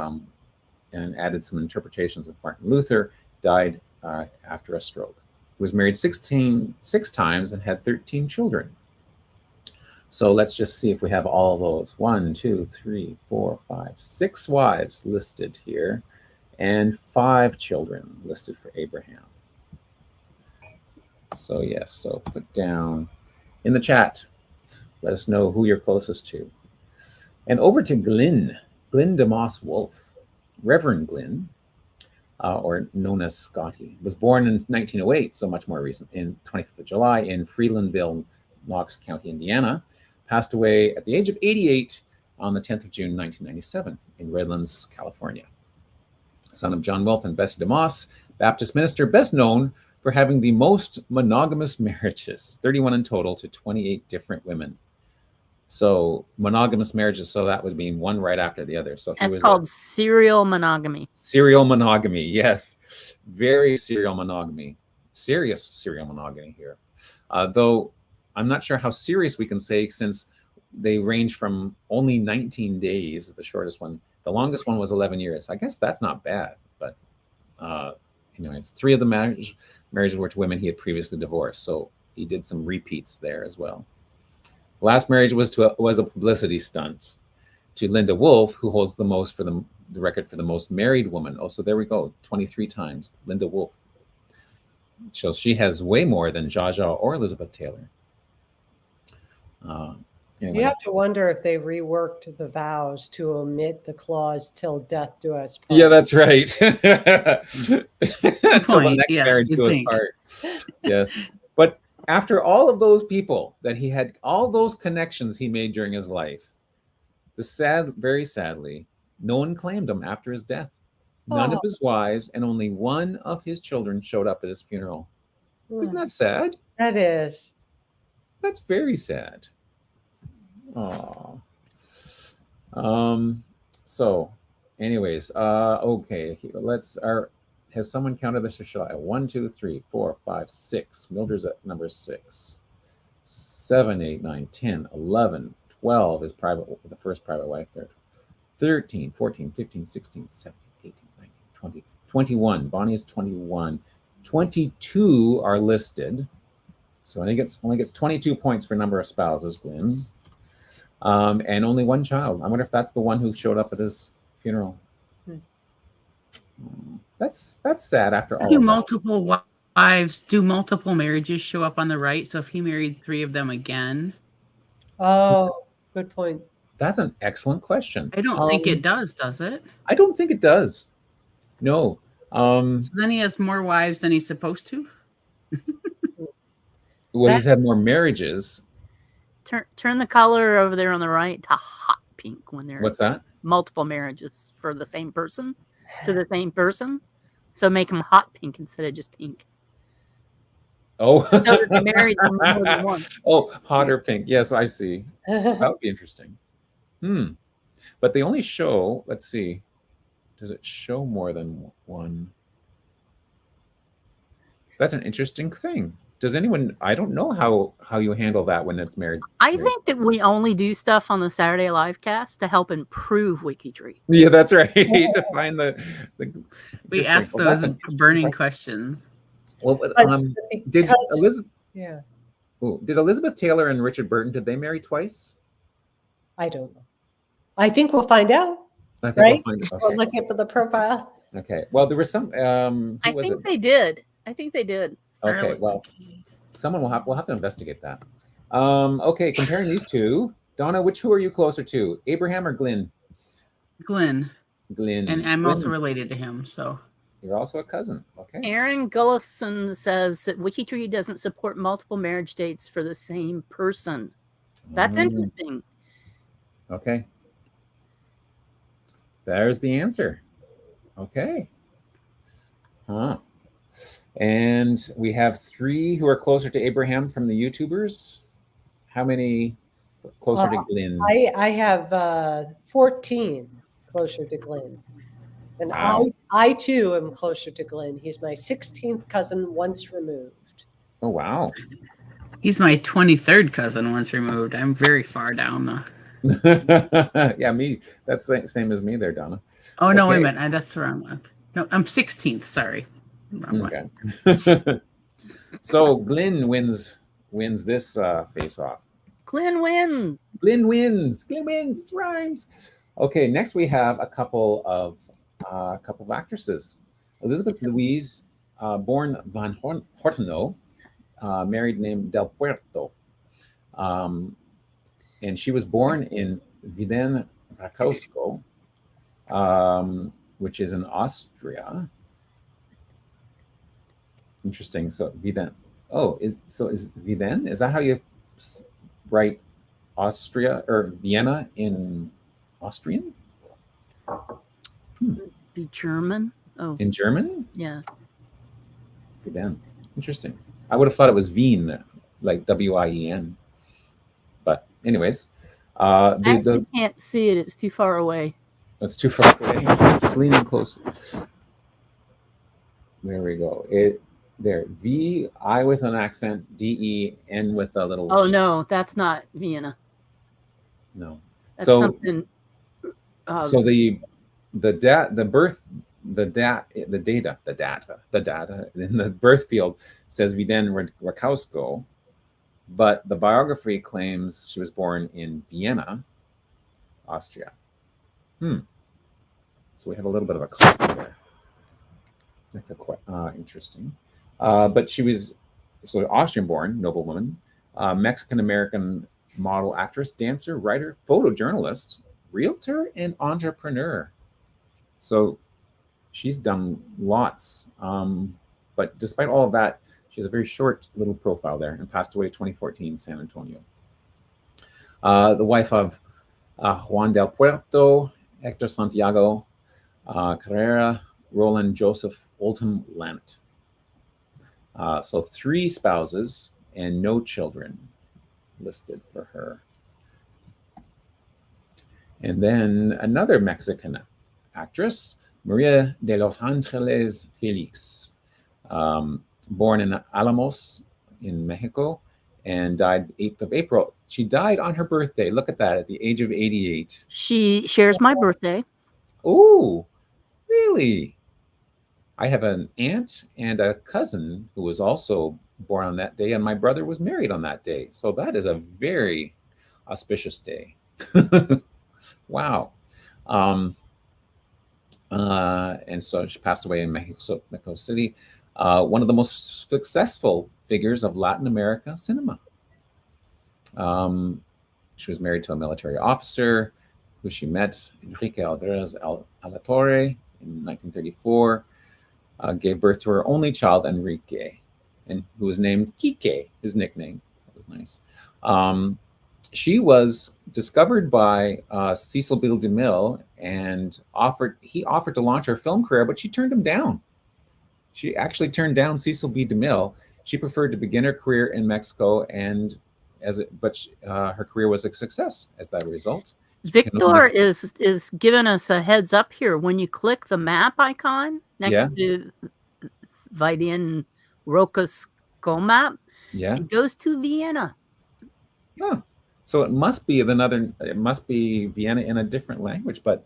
added some interpretations of Martin Luther. Died after a stroke. He was married 6 times and had 13 children. So let's just see if we have all of those. 1, 2, 3, 4, 5, 6 wives listed here, and 5 children listed for Abraham. So yes, so put down in the chat, let us know who you're closest to. And over to Glyn DeMoss Wolfe. Reverend Glyn, or known as Scotty, was born in 1908, so much more recent, in 25th of July in Freelandville, Knox County, Indiana. Passed away at the age of 88 on the 10th of June, 1997 in Redlands, California. Son of John Wolfe and Betsy DeMoss, Baptist minister, best known for having the most monogamous marriages, 31 in total, to 28 different women. So monogamous marriages, so that would mean one right after the other. So that's called serial monogamy. Serial monogamy, yes. Very serial monogamy. Serious serial monogamy here. Though I'm not sure how serious we can say, since they range from only 19 days, the shortest one. The longest one was 11 years. I guess that's not bad. But anyways, 3 of the marriages were to women he had previously divorced. So he did some repeats there as well. Last marriage was a publicity stunt to Linda Wolfe, who holds the most for the record for the most married woman. Oh, so there we go, 23 times, Linda Wolfe. So she has way more than Zsa Zsa or Elizabeth Taylor. Anyway. You have to wonder if they reworked the vows to omit the clause "till death do us part." Yeah, that's right. Till the next yes, marriage do us part. Yes, but after all of those people that he had, all those connections he made during his life, very sadly, no one claimed him after his death. None of his wives and only one of his children showed up at his funeral. Isn't that sad? That is. That's very sad. Oh. So, anyways, okay. Has someone counted this or should I? 1, 2, 3, 4, 5, 6. Mildred's at number 6. 7, 8, 9, 10, 11, 12 is the first private wife there. 13, 14, 15, 16, 17, 18, 19, 20, 21. Bonnie is 21. 22 are listed. So I think it's only gets 22 points for number of spouses, Glenn. And only one child. I wonder if that's the one who showed up at his funeral. That's sad after all Do of that. multiple wives, do multiple marriages show up on the right? So if he married 3 of them again? Oh, good point. That's an excellent question. I don't think it does it? I don't think it does. No. So then he has more wives than he's supposed to? Well, he's had more marriages. Turn the color over there on the right to hot pink when they're What's that? multiple marriages for the same person to the same person. So make them hot pink instead of just pink. Oh, So that they married more than one. Oh, hotter pink. Yes, I see. That would be interesting. But they only show, let's see, does it show more than one? That's an interesting thing. Does anyone, I don't know how you handle that when it's married. I think that we only do stuff on the Saturday LiveCast to help improve WikiTree. Yeah, that's right. To find the we asked those burning questions. Well, did Elizabeth? Yeah. Oh, did Elizabeth Taylor and Richard Burton, did they marry twice? I don't know. I think we'll find out. I think right? we'll find out. We're Okay. looking for the profile. Okay. Well, there was some. I think they did. Okay. Well, we'll have to investigate that. Okay. Comparing these two, Donna, who are you closer to, Abraham or Glenn? Glenn. And I'm Glenn. also related to him, so. You're also a cousin. Okay. Aaron Gullison says that WikiTree doesn't support multiple marriage dates for the same person. That's interesting. Okay. There's the answer. Okay. And we have 3 who are closer to Abraham from the YouTubers. How many closer to Glenn? I have 14 closer to Glenn. And wow. I too am closer to Glenn. He's my 16th cousin once removed. Oh, wow. He's my 23rd cousin once removed. I'm very far down the. Yeah, me. That's the same as me there, Donna. Oh, no, wait a minute. That's the wrong one. No, I'm 16th. Sorry. Okay. So Glenn wins this face-off. Glenn wins. Glenn wins. It rhymes. Okay, next we have a couple of actresses. Elizabeth Louise, born Van Horteno, married name Del Puerto, and she was born in Wieden, Rakowsko, which is in Austria. Interesting. So Wieden. Oh, is Wieden? Is that how you write Austria or Vienna in Austrian? Be German. Oh, in German? Yeah. Wieden. Interesting. I would have thought it was Wien, like Wien. But anyways, I can't see it. It's too far away. It's too far away. Just lean in closer. There we go. There. V-I with an accent. D-E-N with a little. Oh no, that's not Vienna. No. That's something. So the data in the birth field says Wieden Rakowsko, but the biography claims she was born in Vienna, Austria. So we have a little bit of a conflict there. That's quite interesting. But she was Austrian-born noblewoman, Mexican-American model, actress, dancer, writer, photojournalist, realtor, and entrepreneur. So she's done lots. But despite all of that, she has a very short little profile there and passed away 2014 in San Antonio. The wife of Juan del Puerto, Hector Santiago, Carrera, Roland Joseph Oldham Lanet. So 3 spouses and no children listed for her. And then another Mexican actress, Maria de los Angeles Felix, born in Alamos in Mexico and died 8th of April. She died on her birthday. Look at that, at the age of 88. She shares my birthday. Oh, really? I have an aunt and a cousin who was also born on that day, and my brother was married on that day. So that is a very auspicious day. Wow. And so she passed away in Mexico City. One of the most successful figures of Latin America cinema. She was married to a military officer who she met, Enrique Alvarez Alatorre, in 1934. Gave birth to her only child, Enrique, and who was named Kike, his nickname. That was nice. She was discovered by Cecil B. DeMille, and he offered to launch her film career, but she turned him down. She actually turned down Cecil B. DeMille. She preferred to begin her career in Mexico, and her career was a success as that result. Victor is giving us a heads up here. When you click the map icon next to Vidin Roca's map, it goes to Vienna. Huh. So it must be Vienna in a different language, but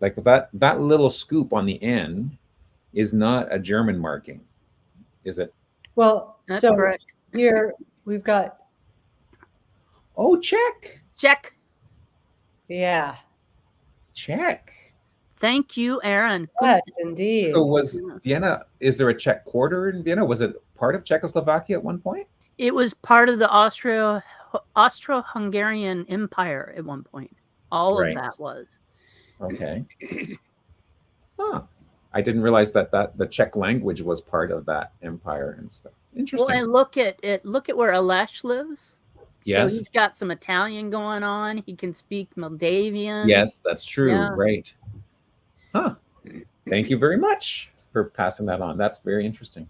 like that little scoop on the end is not a German marking, is it? Well, that's so correct. Here we've got. Oh, Czech. Yeah. Czech. Thank you, Aaron. Yes, indeed. So was Vienna, is there a Czech quarter in Vienna? Was it part of Czechoslovakia at one point? It was part of the Austro-Hungarian Empire at one point. All of that was. Okay. Huh. I didn't realize that the Czech language was part of that empire and stuff. Interesting. Well, and look at where Alesh lives. Yes. So he's got some Italian going on. He can speak Moldavian. Yes, that's true. Yeah. Right. Huh. Thank you very much for passing that on. That's very interesting.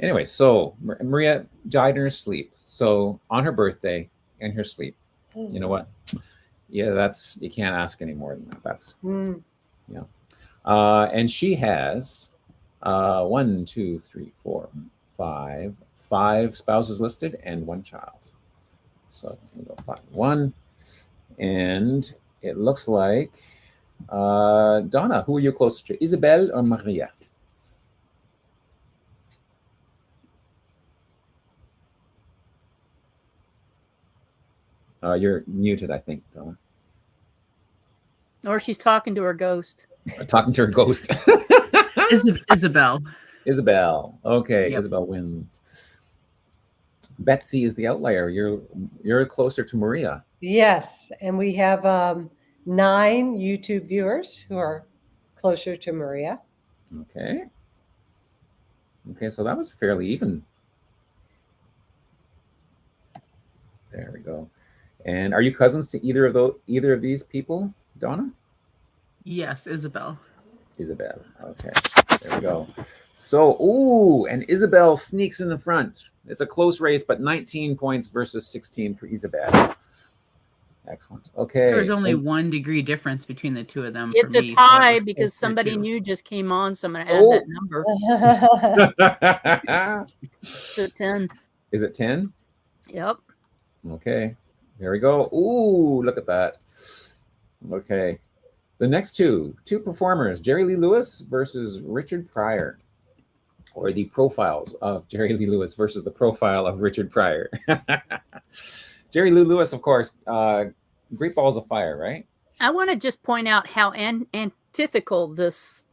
Anyway, so Maria died in her sleep. So on her birthday, in her sleep. You know what? Yeah, you can't ask any more than that. That's and she has 1, 2, 3, 4, 5 spouses listed and 1 child. So we go 5, 1, and it looks like Donna. Who are you closer to, Isabel or Maria? You're muted, I think, Donna. Or she's talking to her ghost. Talking to her ghost. Isabel. Isabel. Okay, Yep. Isabel wins. Betsy is the outlier. You're closer to Maria. Yes, and we have 9 YouTube viewers who are closer to Maria. Okay. Okay, so that was fairly even. There we go. And are you cousins to either of these people, Donna? Yes, Isabel. Isabel. Okay. There we go. So, and Isabel sneaks in the front. It's a close race, but 19 points versus 16 for Isabel. Excellent. Okay. There's only 1 degree difference between the two of them. It's for a me, tie so because somebody new just came on, so I'm going to add that number. So 10. Is it 10? Yep. Okay. There we go. Ooh, look at that. Okay. The next two performers, Jerry Lee Lewis versus Richard Pryor, or the profiles of Jerry Lee Lewis versus the profile of Richard Pryor. Jerry Lee Lewis, of course, Great Balls of Fire, right? I want to just point out how antithetical this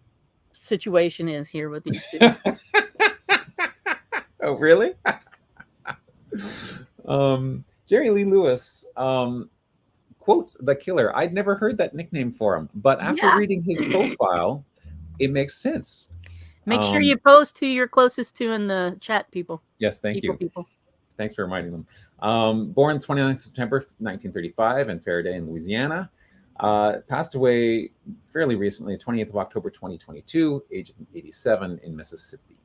situation is here with these two. Oh, really? Jerry Lee Lewis quotes The Killer. I'd never heard that nickname for him, but after reading his profile, it makes sense. Make sure you post who you're closest to in the chat, people. Yes, thank you. People. Thanks for reminding them. Born 29th September 1935 in Faraday, in Louisiana. Passed away fairly recently, 20th of October 2022, age of 87 in Mississippi.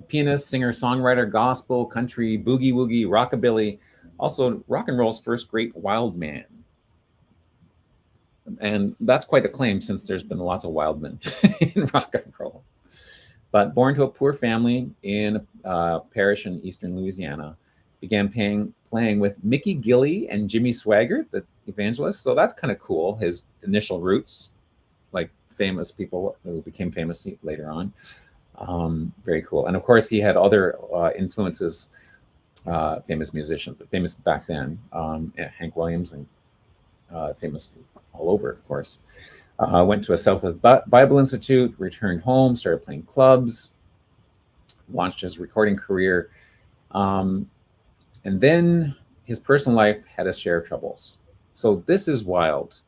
Pianist, singer, songwriter, gospel, country, boogie woogie, rockabilly, also rock and roll's first great wild man. And that's quite a claim since there's been lots of wild men in rock and roll. But born to a poor family in a parish in eastern Louisiana, began playing with Mickey Gilley and Jimmy Swaggart, the evangelist. So that's kind of cool, his initial roots, like famous people who became famous later on. Very cool. And of course, he had other influences, famous musicians, famous back then, Hank Williams, and famous all over, of course. Went to a Southwest Bible Institute, returned home, started playing clubs, launched his recording career. And then his personal life had a share of troubles. So this is wild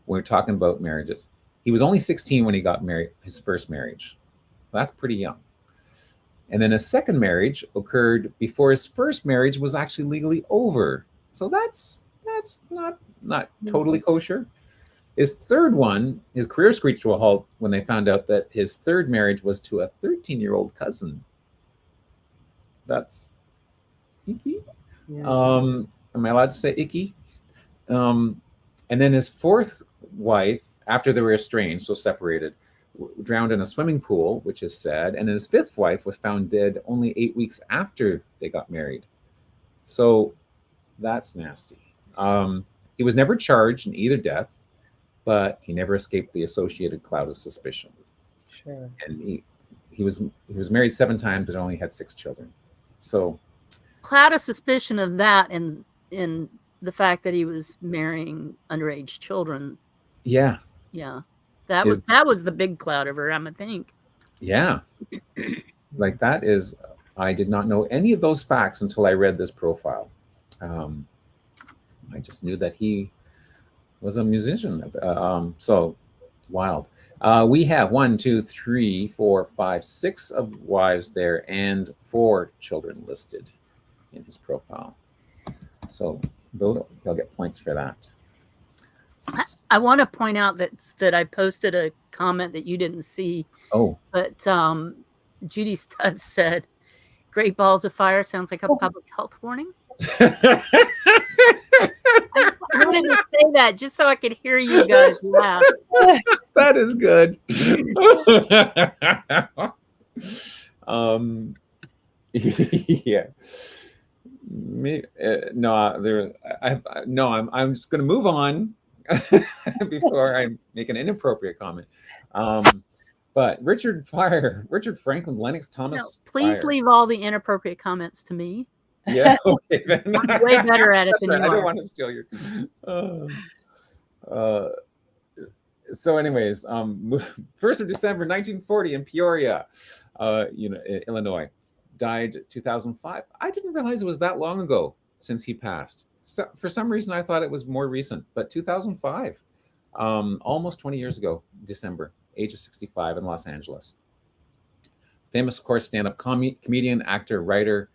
when we're talking about marriages. He was only 16 when he got married, his first marriage. That's pretty young. And then his second marriage occurred before his first marriage was actually legally over. So that's not totally kosher. His third one, his career screeched to a halt when they found out that his third marriage was to a 13-year-old cousin. That's icky. Yeah. Am I allowed to say icky? And then his fourth wife, after they were estranged, so separated, drowned in a swimming pool, which is sad. And his fifth wife was found dead only 8 weeks after they got married. So that's nasty. He was never charged in either death, but he never escaped the associated cloud of suspicion. Sure. And he was married 7 times but only had 6 children. So cloud of suspicion of that, and in the fact that he was marrying underage children. Yeah. That was the big cloud over him, I think. Yeah. Like that is, I did not know any of those facts until I read this profile. I just knew that he was a musician. So wild. We have 1, 2, 3, 4, 5, 6 of wives there and 4 children listed in his profile. So they'll get points for that. I want to point out that I posted a comment that you didn't see. Oh. But Judy Studd said, "Great balls of fire" sounds like a public health warning. I wanted to say that just so I could hear you guys laugh. That is good. Yeah. I'm just going to move on before I make an inappropriate comment. But Richard Franklin, Lennox Thomas. No, please Fire. leave all the inappropriate comments to me. Yeah, okay. Then. I'm way better at it than right. you I are. don't want to steal your. So, anyways, 1st of December, 1940, in Peoria, Illinois, died 2005. I didn't realize it was that long ago since he passed. So, for some reason, I thought it was more recent, but 2005, almost 20 years ago, December, age of 65 in Los Angeles. Famous, of course, stand-up comedian, actor, writer.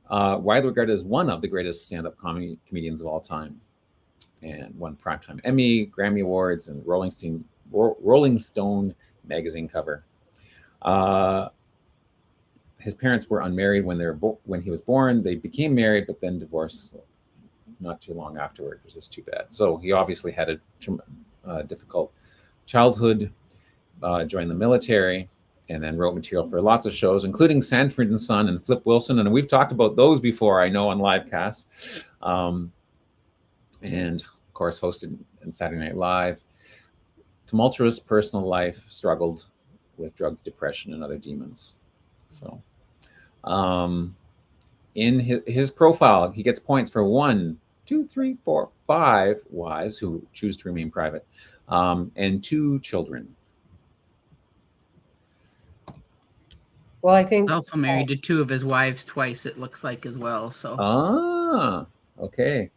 Widely regarded as one of the greatest stand-up comedians of all time, and won Primetime Emmy, Grammy Awards, and Rolling Stone magazine cover. His parents were unmarried when he was born. They became married, but then divorced not too long afterward, which is too bad. So he obviously had a difficult childhood, joined the military, and then wrote material for lots of shows, including Sanford and Son and Flip Wilson. And we've talked about those before, I know, on LiveCasts. And of course, hosted in Saturday Night Live. Tumultuous personal life, struggled with drugs, depression, and other demons. So in his profile, he gets points for 1, 2, 3, 4, 5 wives who choose to remain private, and 2 children. Well, I think he's also married to 2 of his wives twice, it looks like, as well. So okay,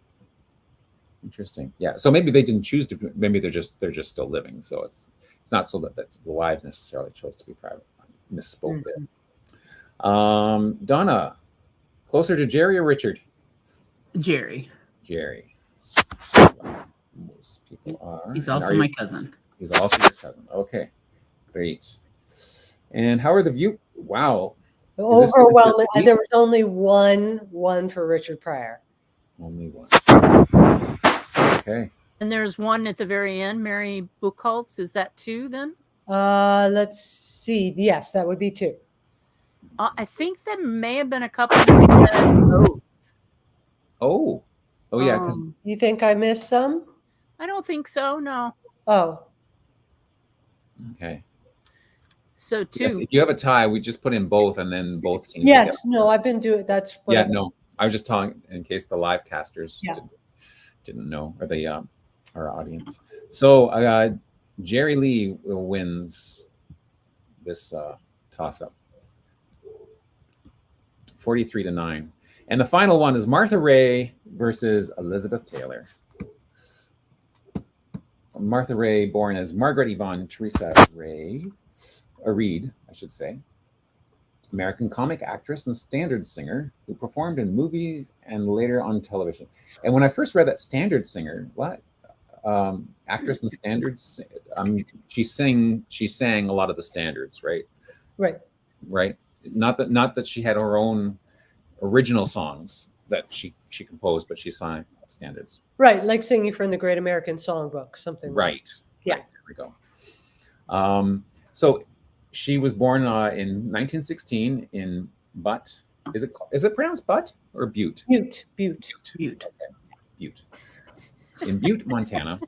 interesting. Yeah, so maybe they didn't choose to. Maybe they're just still living. So it's not so that the wives necessarily chose to be private. I misspoke there. Donna, closer to Jerry or Richard? Jerry. Most people are. He's also my cousin. He's also your cousin. Okay, great. And how are the view? Wow. Overwhelming. There was only one for Richard Pryor. Only one. Okay. And there's one at the very end, Mary Buchholz. Is that 2 then? Let's see. Yes, that would be 2. I think there may have been a couple that said both. Oh yeah. Because You think I missed some? I don't think so. No. Oh. Okay. So two. Yes, if you have a tie, we just put in both, and then both teams. Yes, no, I've been doing. That's what Yeah, I've, no, I was just telling in case the live casters Yeah. didn't know, or the our audience. So Jerry Lee wins this toss-up, 43-9, and the final one is Martha Ray versus Elizabeth Taylor. Martha Ray, born as Margaret Yvonne Teresa Reed, I should say, American comic actress and standard singer who performed in movies and later on television. And when I first read that standard singer, what? Actress and standards, she sang a lot of the standards, right? Right. Not that she had her own original songs that she composed, but she sang standards. Right, like singing from the Great American Songbook, something. Right. Yeah. Right, there we go. So she was born in 1916 in Butte. Is it pronounced Butte or Butte? Butte. Okay. Butte. In Butte, Montana.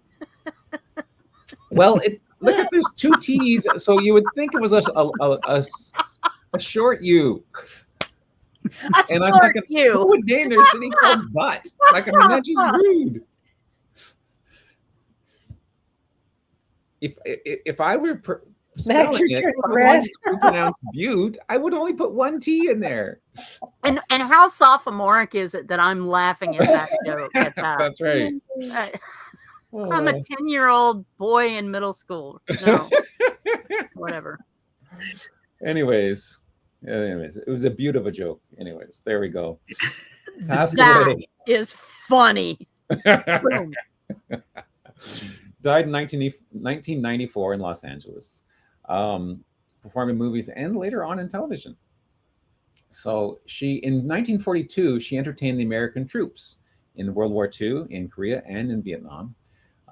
Well, look at there's two T's, so you would think it was a short U. And I'm like, who would name their city called Butte? Like, I mean, that's just rude. If I were spelling it, if I wanted to pronounce Butte, I would only put one T in there. And how sophomoric is it that I'm laughing at that joke? At that? That's right. I'm a 10-year-old boy in middle school. No, whatever. Anyways, it was a beaut of a joke. Anyways, there we go. That is funny. Died in 1994 in Los Angeles. Performed in movies and later on in television. So in 1942, she entertained the American troops in World War II, in Korea, and in Vietnam.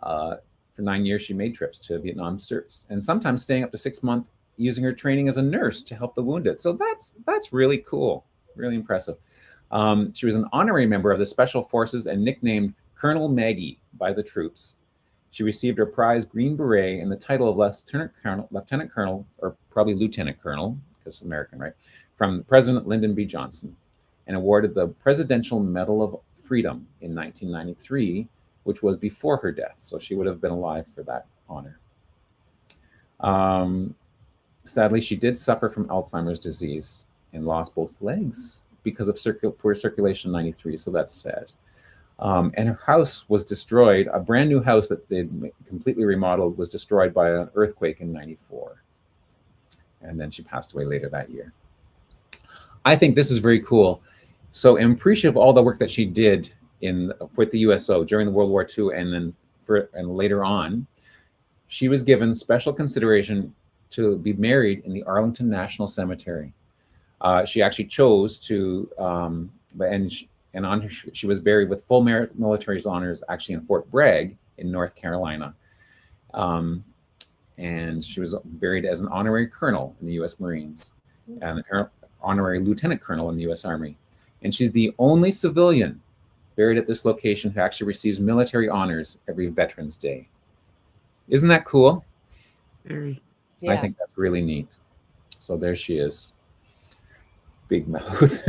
For 9 years, she made trips to Vietnam, and sometimes staying up to 6 months, using her training as a nurse to help the wounded. So that's really cool, really impressive. She was an honorary member of the Special Forces and nicknamed Colonel Maggie by the troops. She received her prize Green Beret and the title of Lieutenant Colonel, or probably Lieutenant Colonel, because American, right, from President Lyndon B. Johnson, and awarded the Presidential Medal of Freedom in 1993, which was before her death. So she would have been alive for that honor. Sadly, she did suffer from Alzheimer's disease and lost both legs because of poor circulation in 93. So that's sad. And her house was destroyed. A brand new house that they completely remodeled was destroyed by an earthquake in 94. And then she passed away later that year. I think this is very cool. So I'm appreciative of all the work that she did with the USO during the World War II, and then later on. She was given special consideration to be married in the Arlington National Cemetery. She actually chose to, she was buried with full military honors actually in Fort Bragg in North Carolina. And she was buried as an honorary colonel in the U.S. Marines and an honorary lieutenant colonel in the U.S. Army. And she's the only civilian buried at this location who actually receives military honors every Veterans Day. Isn't that cool? Very. Yeah. I think that's really neat. So there she is. Big Mouth.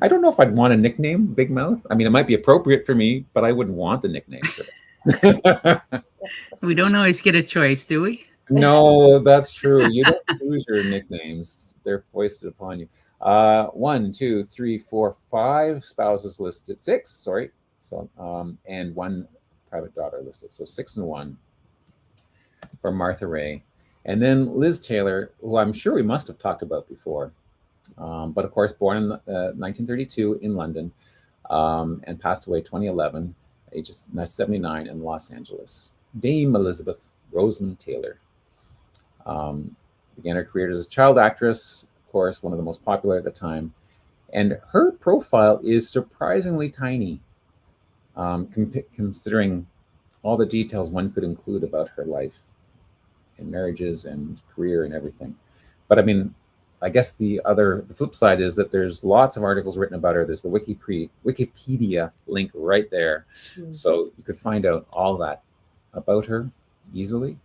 I don't know if I'd want a nickname, Big Mouth. I mean, it might be appropriate for me, but I wouldn't want the nickname for it. We don't always get a choice, do we? No, that's true. You don't choose your nicknames. They're foisted upon you. 1, 2, 3, 4, 5 spouses listed. 6, sorry. So, and 1 private daughter listed. So 6 and 1 for Martha Ray. And then Liz Taylor, who I'm sure we must have talked about before. But of course, born in 1932 in London, and passed away 2011, ages 79 in Los Angeles. Dame Elizabeth Rosamond Taylor. Began her career as a child actress, of course, one of the most popular at the time. And her profile is surprisingly tiny, considering all the details one could include about her life and marriages and career and everything. But I mean, I guess the flip side is that there's lots of articles written about her. There's the Wikipedia link right there. So you could find out all that about her easily.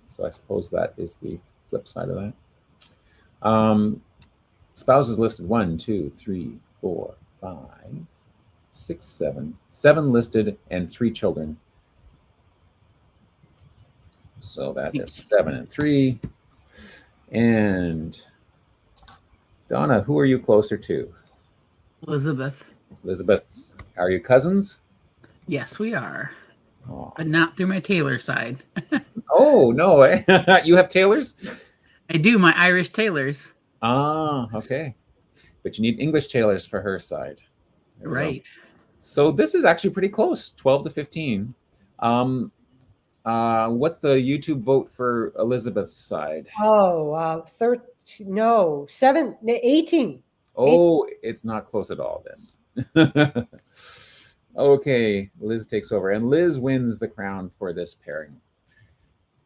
So I suppose that is the flip side of that. Spouses listed 1, 2, 3, 4, 5, 6, 7. 7 listed and 3 children. So that is 7 and 3. And Donna, who are you closer to? Elizabeth. Elizabeth, are you cousins? Yes, we are. Oh, But not through my Taylor side. oh no. You have Taylors? I do, my Irish Taylors. Ah, okay. But you need English Taylors for her side. Right. So this is actually pretty close, 12 to 15. What's the YouTube vote for Elizabeth's side? Oh, 13, no, 7, 18. Oh, it's not close at all then. Okay, Liz takes over, and Liz wins the crown for this pairing.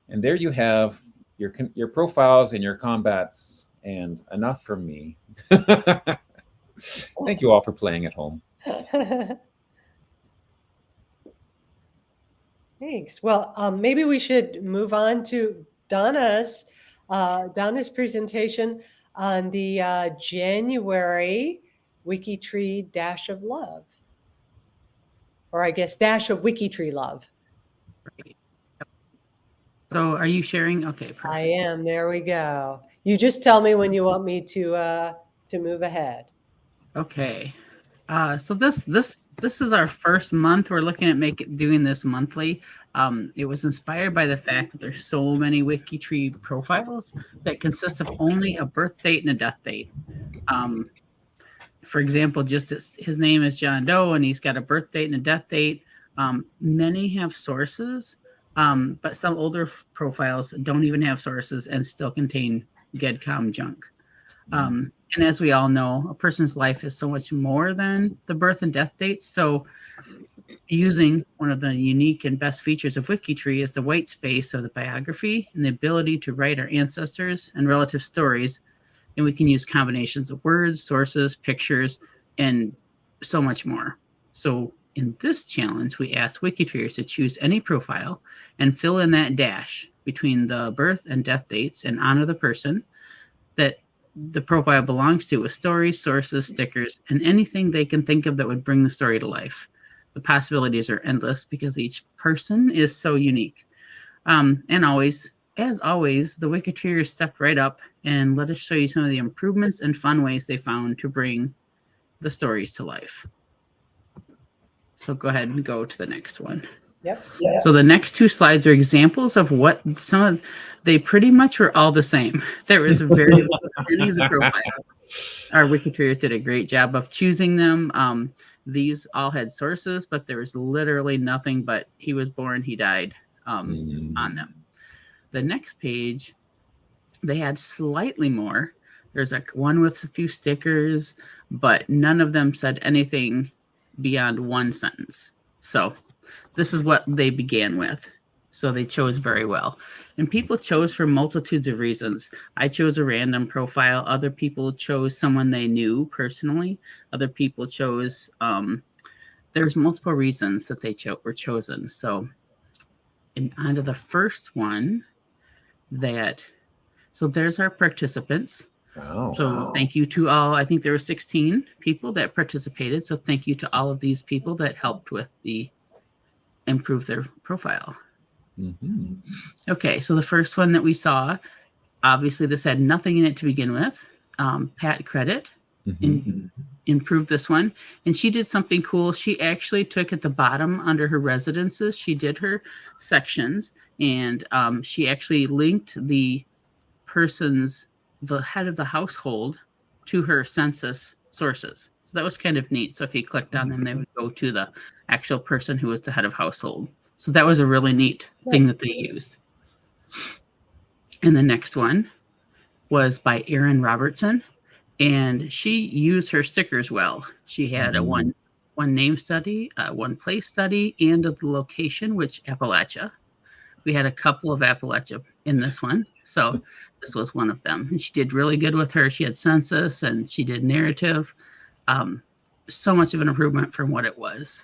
And there you have your profiles and your combats, and enough from me. Thank you all for playing at home. Thanks. Well, maybe we should move on to Donna's presentation on the January WikiTree Dash of Love, or I guess Dash of WikiTree Love. Right. So are you sharing? Okay, perfect. I am. There we go. You just tell me when you want me to move ahead. Okay. So this is our first month. We're looking at doing this monthly. It was inspired by the fact that there's so many WikiTree profiles that consist of only a birth date and a death date. For example, just his name is John Doe, and he's got a birth date and a death date. Many have sources, but some older profiles don't even have sources and still contain GEDCOM junk. And as we all know, a person's life is so much more than the birth and death dates. So using one of the unique and best features of WikiTree is the white space of the biography and the ability to write our ancestors and relative stories. And we can use combinations of words, sources, pictures, and so much more. So in this challenge, we asked WikiTreeers to choose any profile and fill in that dash between the birth and death dates and honor the person that the profile belongs to with stories, sources, stickers, and anything they can think of that would bring the story to life. The possibilities are endless because each person is so unique. And as always, the WikiTreeers stepped right up and let us show you some of the improvements and fun ways they found to bring the stories to life. So go ahead and go to the next one. Yep. So the next 2 slides are examples of what they pretty much were all the same. There was very little any of the profiles. Our WikiTreeers did a great job of choosing them. These all had sources, but there was literally nothing but he was born, he died on them. The next page, they had slightly more. There's one with a few stickers, but none of them said anything beyond 1 sentence. So this is what they began with. So they chose very well. And people chose for multitudes of reasons. I chose a random profile. Other people chose someone they knew personally. Other people chose, there's multiple reasons that they were chosen. So onto the first one so there's our participants. Wow. So thank you to all. I think there were 16 people that participated. So thank you to all of these people that helped with improve their profile. Mm-hmm. Okay, so the first one that we saw, obviously this had nothing in it to begin with. Pat Credit improved this one, and she did something cool. She actually took at the bottom under her residences, she did her sections, and she actually linked the head of the household to her census sources. So that was kind of neat. So if you clicked on them, they would go to the actual person who was the head of household. So that was a really neat thing that they used. And the next one was by Erin Robertson, and she used her stickers well. She had a one name study, one place study, and the location, which Appalachia. We had a couple of Appalachia in this one, so this was one of them. And she did really good with her. She had census and she did narrative. So much of an improvement from what it was.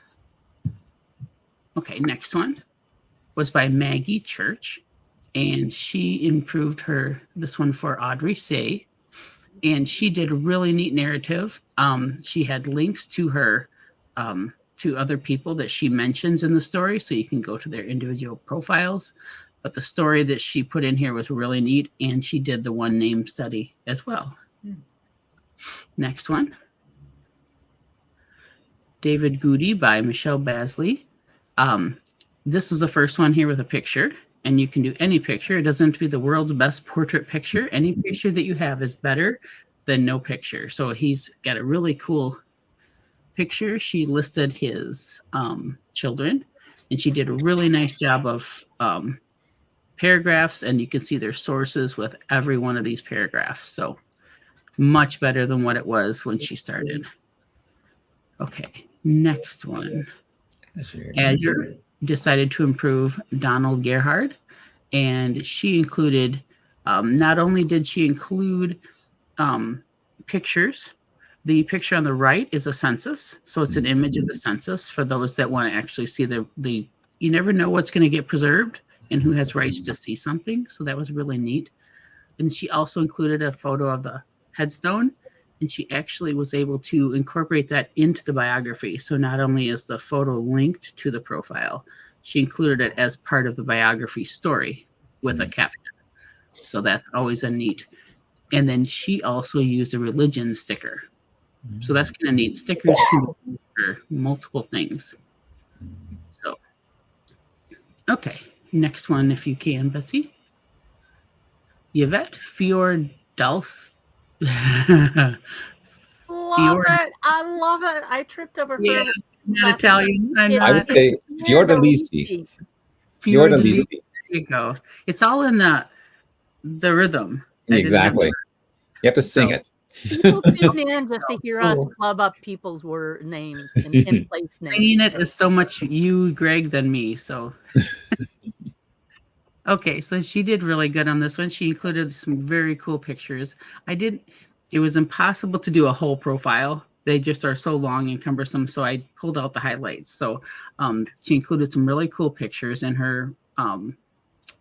Okay, next one was by Maggie Church. and she improved this one for Audrey Say, and she did a really neat narrative. She had links to her to other people that she mentions in the story, so you can go to their individual profiles. But the story that she put in here was really neat, and she did the one name study as well. Next one. David Goody by Michelle Basley. This was the first one here with a picture, and you can do any picture. It doesn't have to be the world's best portrait picture. Any picture that you have is better than no picture. So he's got a really cool picture. She listed his children, and she did a really nice job of paragraphs, and you can see their sources with every one of these paragraphs. So much better than what it was when she started. Okay, next one. Azure decided to improve Donald Gerhard, and she included, not only did she include pictures, the picture on the right is a census. So it's an image of the census for those that want to actually see you never know what's going to get preserved and who has rights to see something. So that was really neat. And she also included a photo of the headstone, and she actually was able to incorporate that into the biography. So not only is the photo linked to the profile, she included it as part of the biography story with a caption. So that's always a neat. And then she also used a religion sticker. So that's kind of neat. Stickers can be for multiple things. So, okay. Next one, if you can, Betsy. Yvette Fiordals. Love it. I love it. I tripped over her. Yeah, not Italian. I would say Fiordalisi. Fiordalisi. There you go. It's all in the rhythm. Exactly. You have to sing it. People tune in just to hear us club up people's names and place names. Singing it is so much you, Greg, than me. So. Okay, so she did really good on this one. She included some very cool pictures. It was impossible to do a whole profile. They just are so long and cumbersome, so I pulled out the highlights. So she included some really cool pictures in her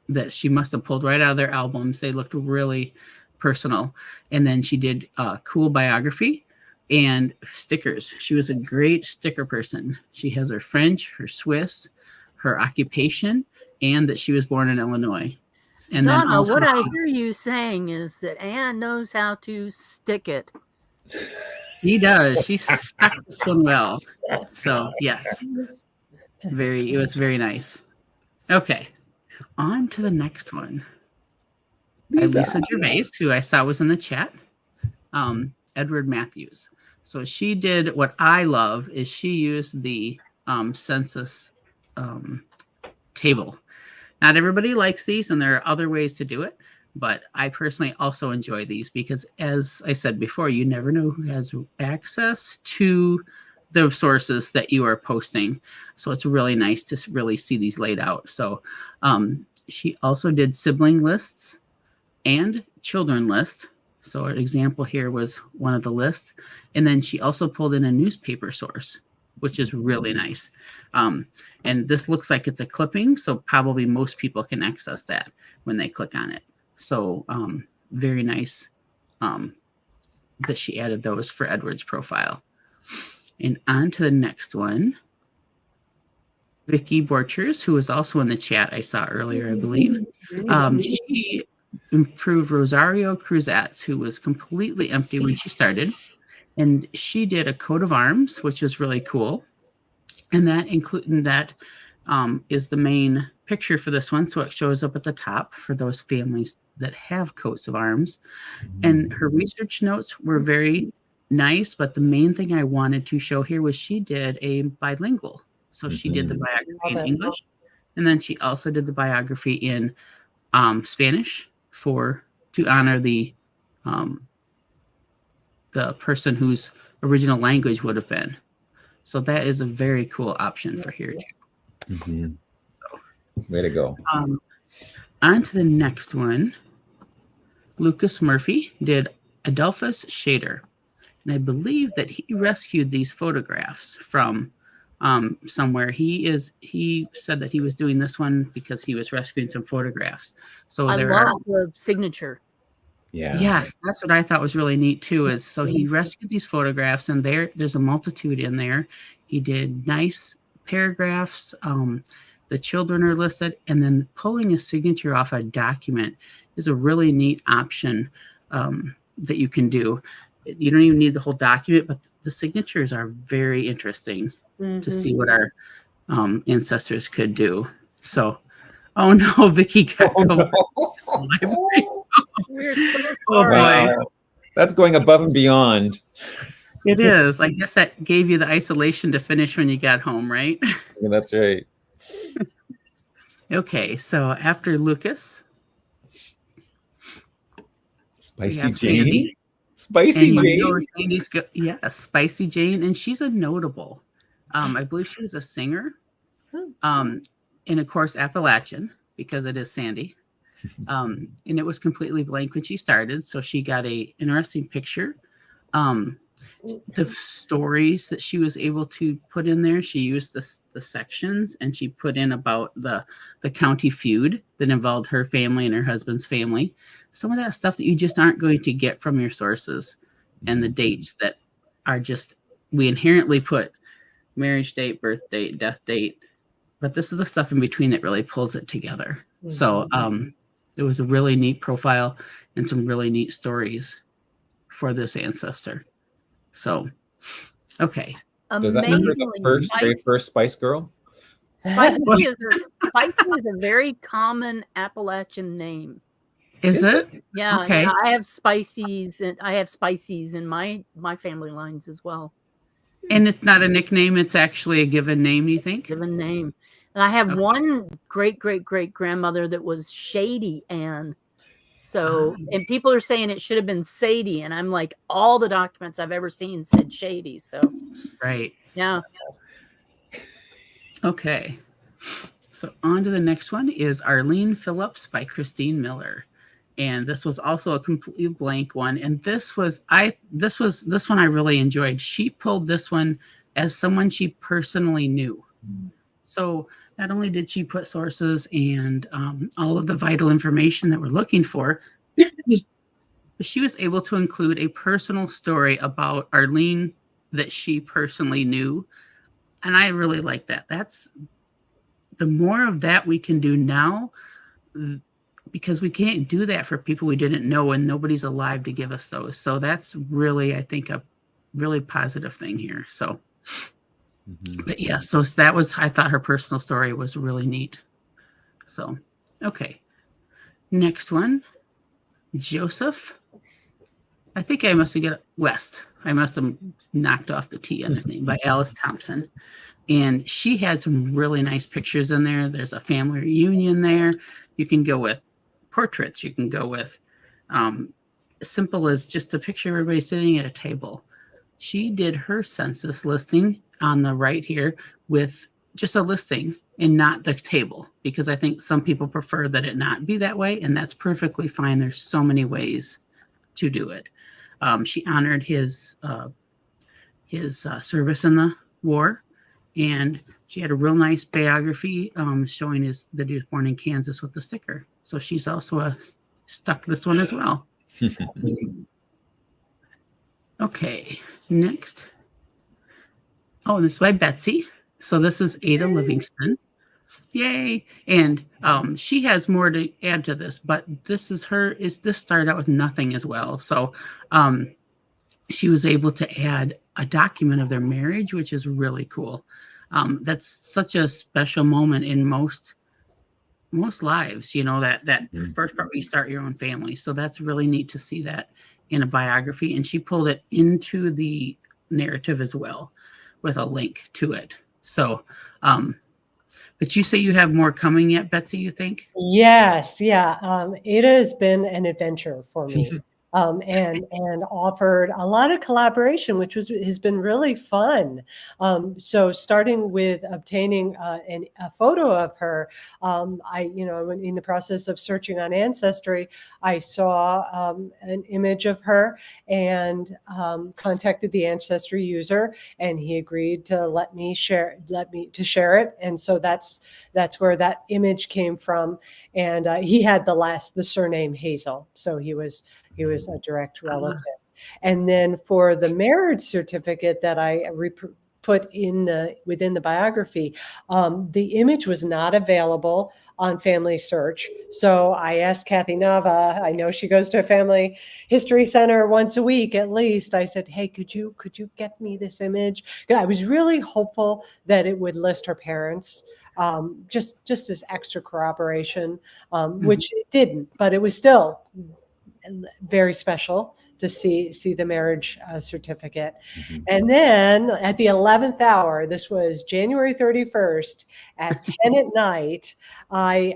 that she must have pulled right out of their albums. They looked really personal. And then she did a cool biography and stickers. She was a great sticker person. She has her French, her Swiss, her occupation, and that she was born in Illinois. And Donna, then also, what I hear you saying is that Anne knows how to stick it. She does. She stuck this one well. So yes, it was very nice. Okay, on to the next one. Lisa Gervais, who I saw was in the chat. Edward Matthews. So she did what I love is she used the census table. Not everybody likes these, and there are other ways to do it, but I personally also enjoy these because, as I said before, you never know who has access to the sources that you are posting. So it's really nice to really see these laid out. So she also did sibling lists and children list. So an example here was one of the lists. And then she also pulled in a newspaper source, which is really nice. And this looks like it's a clipping, so probably most people can access that when they click on it. So very nice that she added those for Edward's profile. And on to the next one. Vicky Borchers, who was also in the chat I saw earlier, I believe. She improved Rosario Cruzatz, who was completely empty when she started. And she did a coat of arms, which was really cool. And that is the main picture for this one. So it shows up at the top for those families that have coats of arms. And her research notes were very nice. But the main thing I wanted to show here was she did a bilingual. So she did the biography in English. And then she also did the biography in Spanish to honor the person whose original language would have been. So that is a very cool option for here too. Mm-hmm. So, way to go. On to the next one. Lucas Murphy did Adolphus Shader. And I believe that he rescued these photographs from somewhere. He said that he was doing this one because he was rescuing some photographs. So I there are love the signature. Yeah. Yes, that's what I thought was really neat too. Is so he rescued these photographs, and there's a multitude in there. He did nice paragraphs. The children are listed, and then pulling a signature off a document is a really neat option that you can do. You don't even need the whole document, but the signatures are very interesting to see what our ancestors could do. So, oh no, Vicky got no. We're so Oh boy. Wow. That's going above and beyond. It is. I guess that gave you the isolation to finish when you got home, right? Yeah, that's right. Okay, so after Lucas, Spicy have Jane. Sandy. Spicy And Jane. Sandy's Spicy Jane, and she's a notable. I believe she was a singer. And of course Appalachian, because it is Sandy. And it was completely blank when she started, so she got a interesting picture. The stories that she was able to put in there, she used the sections, and she put in about the county feud that involved her family and her husband's family. Some of that stuff that you just aren't going to get from your sources, and the dates that are just, we inherently put marriage date, birth date, death date, but this is the stuff in between that really pulls it together. So it was a really neat profile and some really neat stories for this ancestor. So, okay. Does that remember the very first Spice Girl? Spicy is a very common Appalachian name. Is it? Yeah. Okay. Yeah, I have Spices in my family lines as well. And it's not a nickname; it's actually a given name. You think? Given name. And I have one great grandmother that was Shady Ann. So, and people are saying it should have been Sadie, and I'm like, all the documents I've ever seen said Shady. So, right. Yeah. Okay. So on to the next one is Arlene Phillips by Christine Miller. And this was also a completely blank one. And this one I really enjoyed. She pulled this one as someone she personally knew. So not only did she put sources and all of the vital information that we're looking for, but she was able to include a personal story about Arlene that she personally knew. And I really like that. That's the more of that we can do now, because we can't do that for people we didn't know, and nobody's alive to give us those. So that's really, I think, a really positive thing here. So, but yeah, so that was, I thought her personal story was really neat. So, okay. Next one, Joseph. I think I must have got West. I must have knocked off the T on his name, by Alice Thompson. And she had some really nice pictures in there. There's a family reunion there. You can go with portraits. You can go with simple as just a picture of everybody sitting at a table. She did her census listing on the right here with just a listing and not the table, because I think some people prefer that it not be that way, and that's perfectly fine. There's so many ways to do it. She honored his service in the war. And she had a real nice biography showing that he was born in Kansas with the sticker. So she's also stuck this one as well. Okay, next. Oh, this is by Betsy. So this is Ada Livingston. Yay. And she has more to add to this, but this started out with nothing as well. So she was able to add a document of their marriage, which is really cool. That's such a special moment in most lives, that first part where you start your own family. So that's really neat to see that in a biography. And she pulled it into the narrative as well with a link to it. So, but you say you have more coming yet, Betsy, you think? Yes. Yeah. It has been an adventure for me. and offered a lot of collaboration, which has been really fun. So starting with obtaining a photo of her, in the process of searching on Ancestry, I saw an image of her and contacted the Ancestry user, and he agreed to let me share it. And so that's where that image came from. And he had the surname Hazel, so he was a direct relative. And then for the marriage certificate that I put within the biography, the image was not available on Family Search. So I asked Kathy Nava, I know she goes to a family history center once a week at least. I said, hey, could you get me this image? I was really hopeful that it would list her parents. Just as extra corroboration, which it didn't, but it was still very special to see the marriage certificate. Mm-hmm. And then at the 11th hour, this was January 31st at 10 at night, I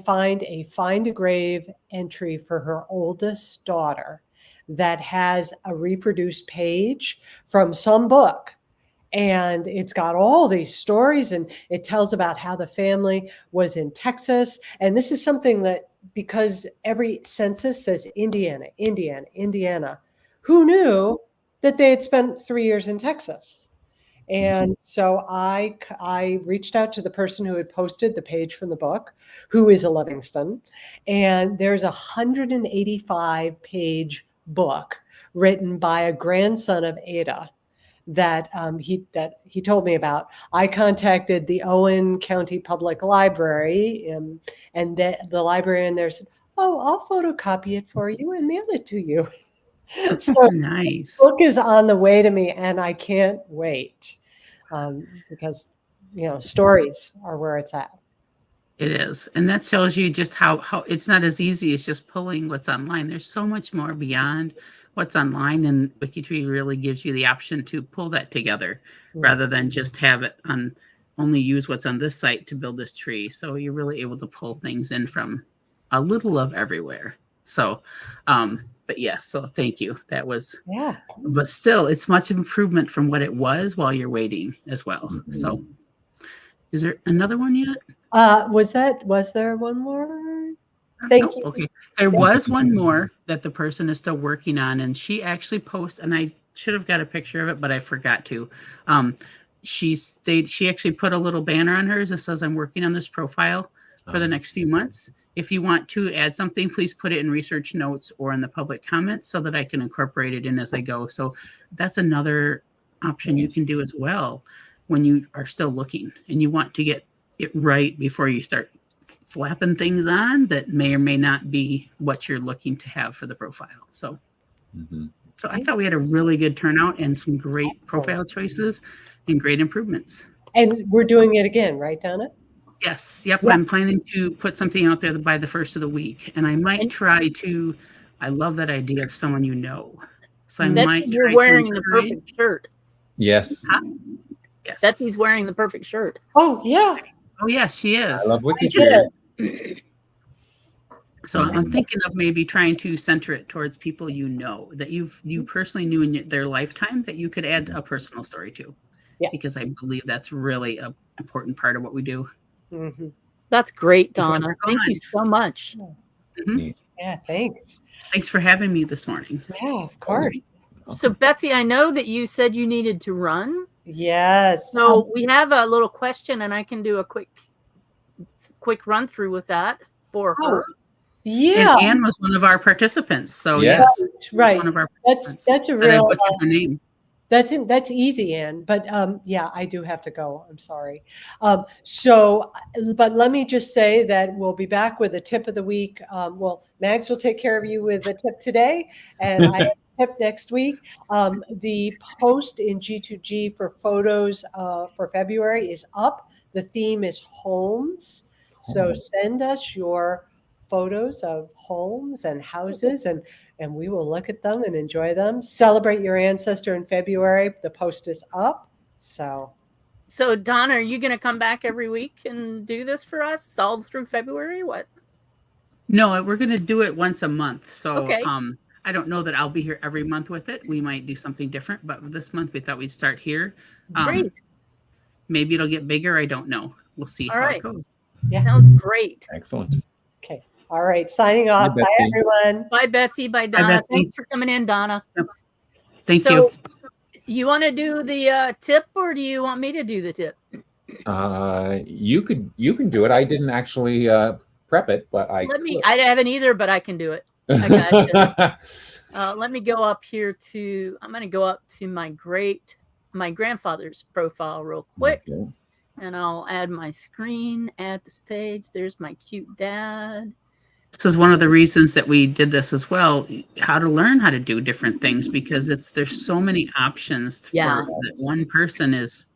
find a grave entry for her oldest daughter that has a reproduced page from some book. And it's got all these stories, and it tells about how the family was in Texas. And this is something that, because every census says Indiana, Indiana, Indiana, who knew that they had spent 3 years in Texas? And so I reached out to the person who had posted the page from the book, who is a Livingston. And there's a 185-page book written by a grandson of Ada that he told me about. I contacted the Owen County Public Library, and the librarian there said, "Oh, I'll photocopy it for you and mail it to you." So nice. The book is on the way to me, and I can't wait, because stories are where it's at. It is, and that shows you just how it's not as easy as just pulling what's online. There's so much more beyond what's online, and WikiTree really gives you the option to pull that together rather than just have it on only use what's on this site to build this tree. So you're really able to pull things in from a little of everywhere. So, but yes, so thank you. That was, but still, it's much improvement from what it was while you're waiting as well. So, is there another one yet? Was there one more? Thank you. Okay. There was one more that the person is still working on, and she actually posted, and I should have got a picture of it, but I forgot to. She actually put a little banner on hers that says, "I'm working on this profile for the next few months. If you want to add something, please put it in research notes or in the public comments so that I can incorporate it in as I go." So that's another option you can do as well when you are still looking and you want to get it right before you start flapping things on that may or may not be what you're looking to have for the profile. So, so I thought we had a really good turnout and some great profile choices and great improvements. And we're doing it again, right, Donna? Yes. Yep. I'm planning to put something out there by the first of the week, and I might try to. I love that idea of someone you know. So I might. You're wearing the perfect shirt. Yes. Yes. Betsy's wearing the perfect shirt. Oh yeah. Oh yes, she is. I love WikiTree. So I'm thinking of maybe trying to center it towards people you know that you personally knew in their lifetime that you could add a personal story to. Yeah. Because I believe that's really an important part of what we do. That's great, Donna. Thank you so much. Yeah, thanks. Thanks for having me this morning. Yeah, of course. So Betsy, I know that you said you needed to run. Yes. So we have a little question, and I can do a quick run through with that for her. Yeah. And Anne was one of our participants. So yes, right. One of our that's a real. Her name. That's easy, Anne. But yeah, I do have to go. I'm sorry. So, but let me just say that we'll be back with a tip of the week. Well, Mags will take care of you with a tip today, and I have a tip next week. The post in G2G for photos for February is up. The theme is homes. So send us your photos of homes and houses, and we will look at them and enjoy them. Celebrate your ancestor in February. The post is up. So Donna, are you going to come back every week and do this for us all through February? What? No, we're going to do it once a month. So Okay. I don't know that I'll be here every month with it. We might do something different, but this month we thought we'd start here. Great. Maybe it'll get bigger. I don't know. We'll see how it goes. Yeah. Sounds great. Excellent. Okay. All right. Signing off. Bye, Betsy. everyone. Bye, Betsy. Bye, Donna. Betsy. Thanks for coming in, Donna. Thank So, you. You want to do the tip, or do you want me to do the tip? You can do it. I didn't actually prep it, but I haven't either, but I can do it. I got you. Let me go up here to. I'm going to go up to my grandfather's profile real quick, Okay. and I'll add my screen at the stage. There's my cute dad. This is one of the reasons that we did this as well, how to learn how to do different things, because there's so many options for that one person it's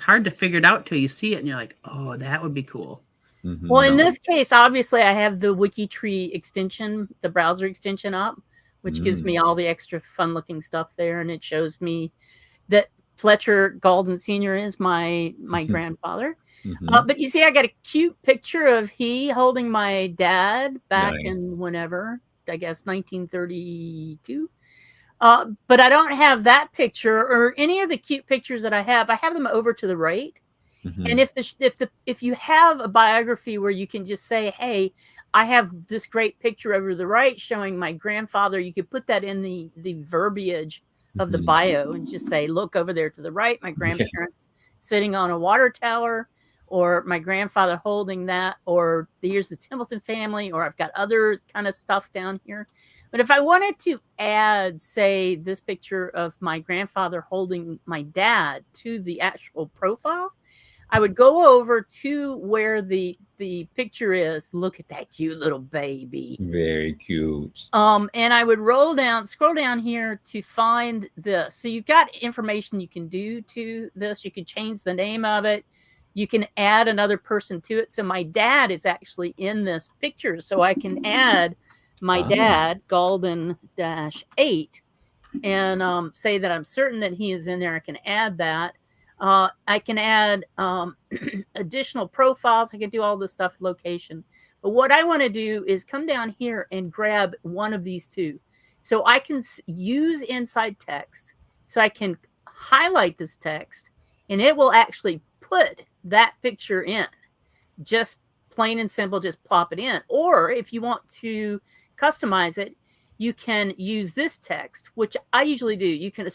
hard to figure it out till you see it and you're like, oh, that would be cool. Mm-hmm. Well, in this case, obviously I have the WikiTree extension, the browser extension up, which gives me all the extra fun looking stuff there. And it shows me that Fletcher Galden Sr. is my grandfather. But you see, I got a cute picture of he holding my dad back in whenever, I guess 1932. But I don't have that picture or any of the cute pictures that I have them over to the right. And if you have a biography where you can just say, hey, I have this great picture over to the right showing my grandfather, you could put that in the verbiage of the bio and just say, look over there to the right, my grandparents sitting on a water tower, or my grandfather holding that, or here's the Templeton family, or I've got other kind of stuff down here. But if I wanted to add, say, this picture of my grandfather holding my dad to the actual profile, I would go over to where the picture is. Look at that cute little baby. Very cute. And I would scroll down here to find this. So you've got information you can do to this. You can change the name of it. You can add another person to it. So my dad is actually in this picture. So I can add my dad, Galden-8, and say that I'm certain that he is in there. I can add that. I can add additional profiles. I can do all this stuff, location. But what I want to do is come down here and grab one of these two. So I can use inside text. So I can highlight this text, and it will actually put that picture in. Just plain and simple, just plop it in. Or if you want to customize it, you can use this text, which I usually do. You can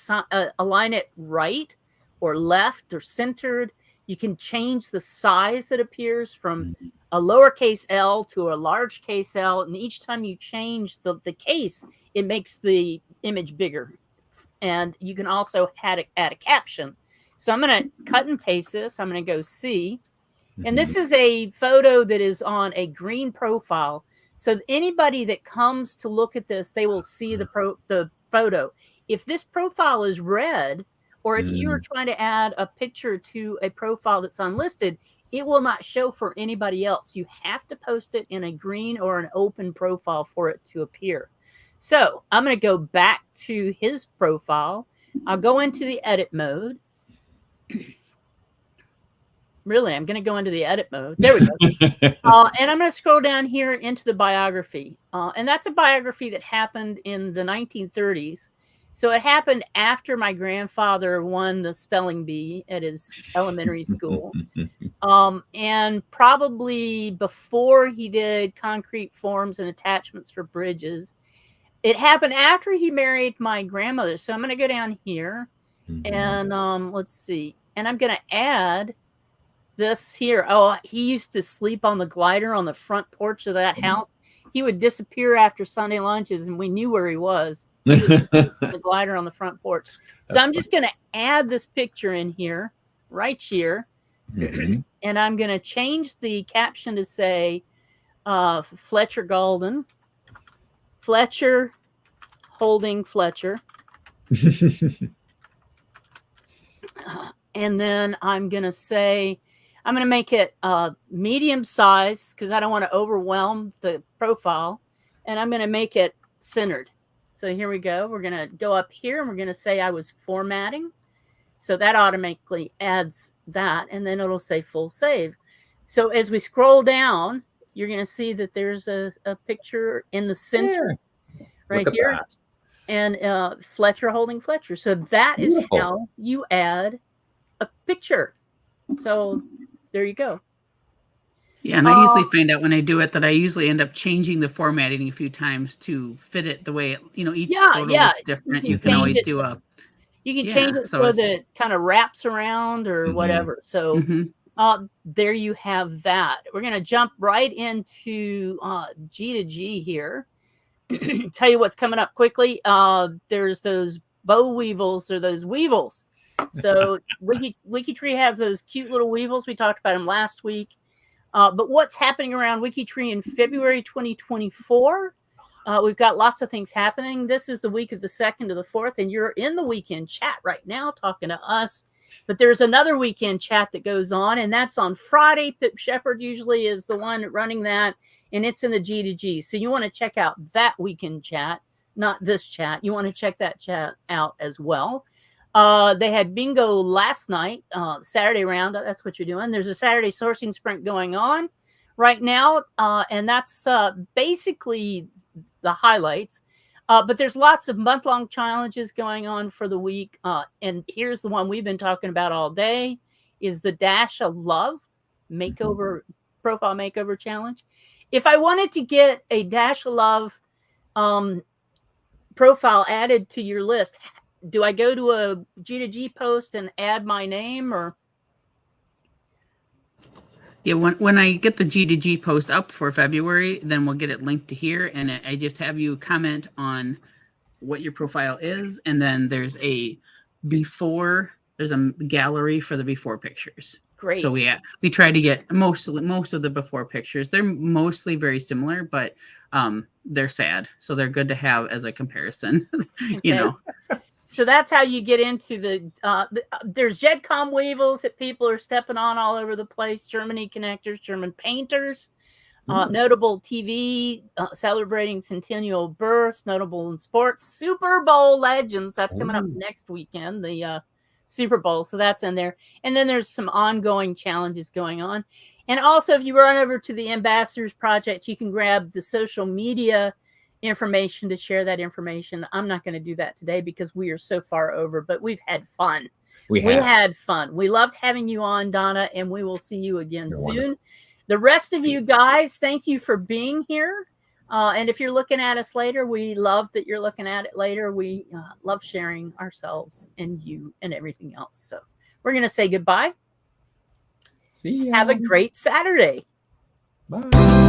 align it right or left or centered. You can change the size that appears from a lowercase l to a large case L. And each time you change the case, it makes the image bigger. And you can also add a caption. So I'm going to cut and paste this. I'm going to go see. And this is a photo that is on a green profile. So anybody that comes to look at this, they will see the photo. If this profile is red, or if you are trying to add a picture to a profile that's unlisted, it will not show for anybody else. You have to post it in a green or an open profile for it to appear. So I'm going to go back to his profile. I'll go into the edit mode. Really, I'm going to go into the edit mode. There we go. And I'm going to scroll down here into the biography. And that's a biography that happened in the 1930s. So it happened after my grandfather won the spelling bee at his elementary school. And probably before he did concrete forms and attachments for bridges. It happened after he married my grandmother. So I'm going to go down here and let's see. And I'm going to add this here. Oh, he used to sleep on the glider on the front porch of that house. He would disappear after Sunday lunches and we knew where he was. The glider on the front porch. So I'm just going to add this picture in here, right here. And I'm going to change the caption to say Fletcher Galden. Fletcher holding Fletcher. And then I'm going to say, I'm going to make it medium size because I don't want to overwhelm the profile. And I'm going to make it centered. So here we go. We're going to go up here and we're going to say I was formatting. So that automatically adds that. And then it'll say full save. So as we scroll down, you're going to see that there's a picture in the center right Look at here. that. And Fletcher holding Fletcher. So that is Beautiful. how you add a picture. So there you go. Yeah, and I usually find out when I do it that I usually end up changing the formatting a few times to fit it the way, each photo looks different. You can always do a... You can change it so that it kind of wraps around or whatever. So there you have that. We're going to jump right into G to G here. Tell you what's coming up quickly. There's those bow weevils or those weevils. So WikiTree has those cute little weevils. We talked about them last week. But what's happening around WikiTree in February 2024? We've got lots of things happening. This is the week of the 2nd to the 4th, and you're in the weekend chat right now talking to us. But there's another weekend chat that goes on, and that's on Friday. Pip Shepard usually is the one running that, and it's in the G to G. So you want to check out that weekend chat, not this chat. You want to check that chat out as well. They had bingo last night, Saturday round. That's what you're doing. There's a Saturday sourcing sprint going on right now, and that's basically the highlights. But there's lots of month-long challenges going on for the week. And here's the one we've been talking about all day is the Dash of Love profile makeover challenge. If I wanted to get a Dash of Love profile added to your list, do I go to a G2G post and add my name or? Yeah, when I get the G2G post up for February, then we'll get it linked to here, and I just have you comment on what your profile is, and then there's a gallery for the before pictures. Great. So we try to get most of the before pictures. They're mostly very similar, but they're sad, so they're good to have as a comparison. Okay. So that's how you get into there's JedCom weevils that people are stepping on all over the place, Germany connectors, German painters, notable TV, celebrating centennial births, notable in sports, Super Bowl legends. That's coming up next weekend, the Super Bowl. So that's in there. And then there's some ongoing challenges going on. And also, if you run over to the Ambassadors Project, you can grab the social media information to share that information. I'm not going to do that today because we are so far over, but we've had fun. We had fun. We loved having you on, Donna, and we will see you again soon. Wonderful. The rest of you guys, thank you for being here. And if you're looking at us later, we love that you're looking at it later. We love sharing ourselves and you and everything else. So we're going to say goodbye. See ya. Have a great Saturday. Bye.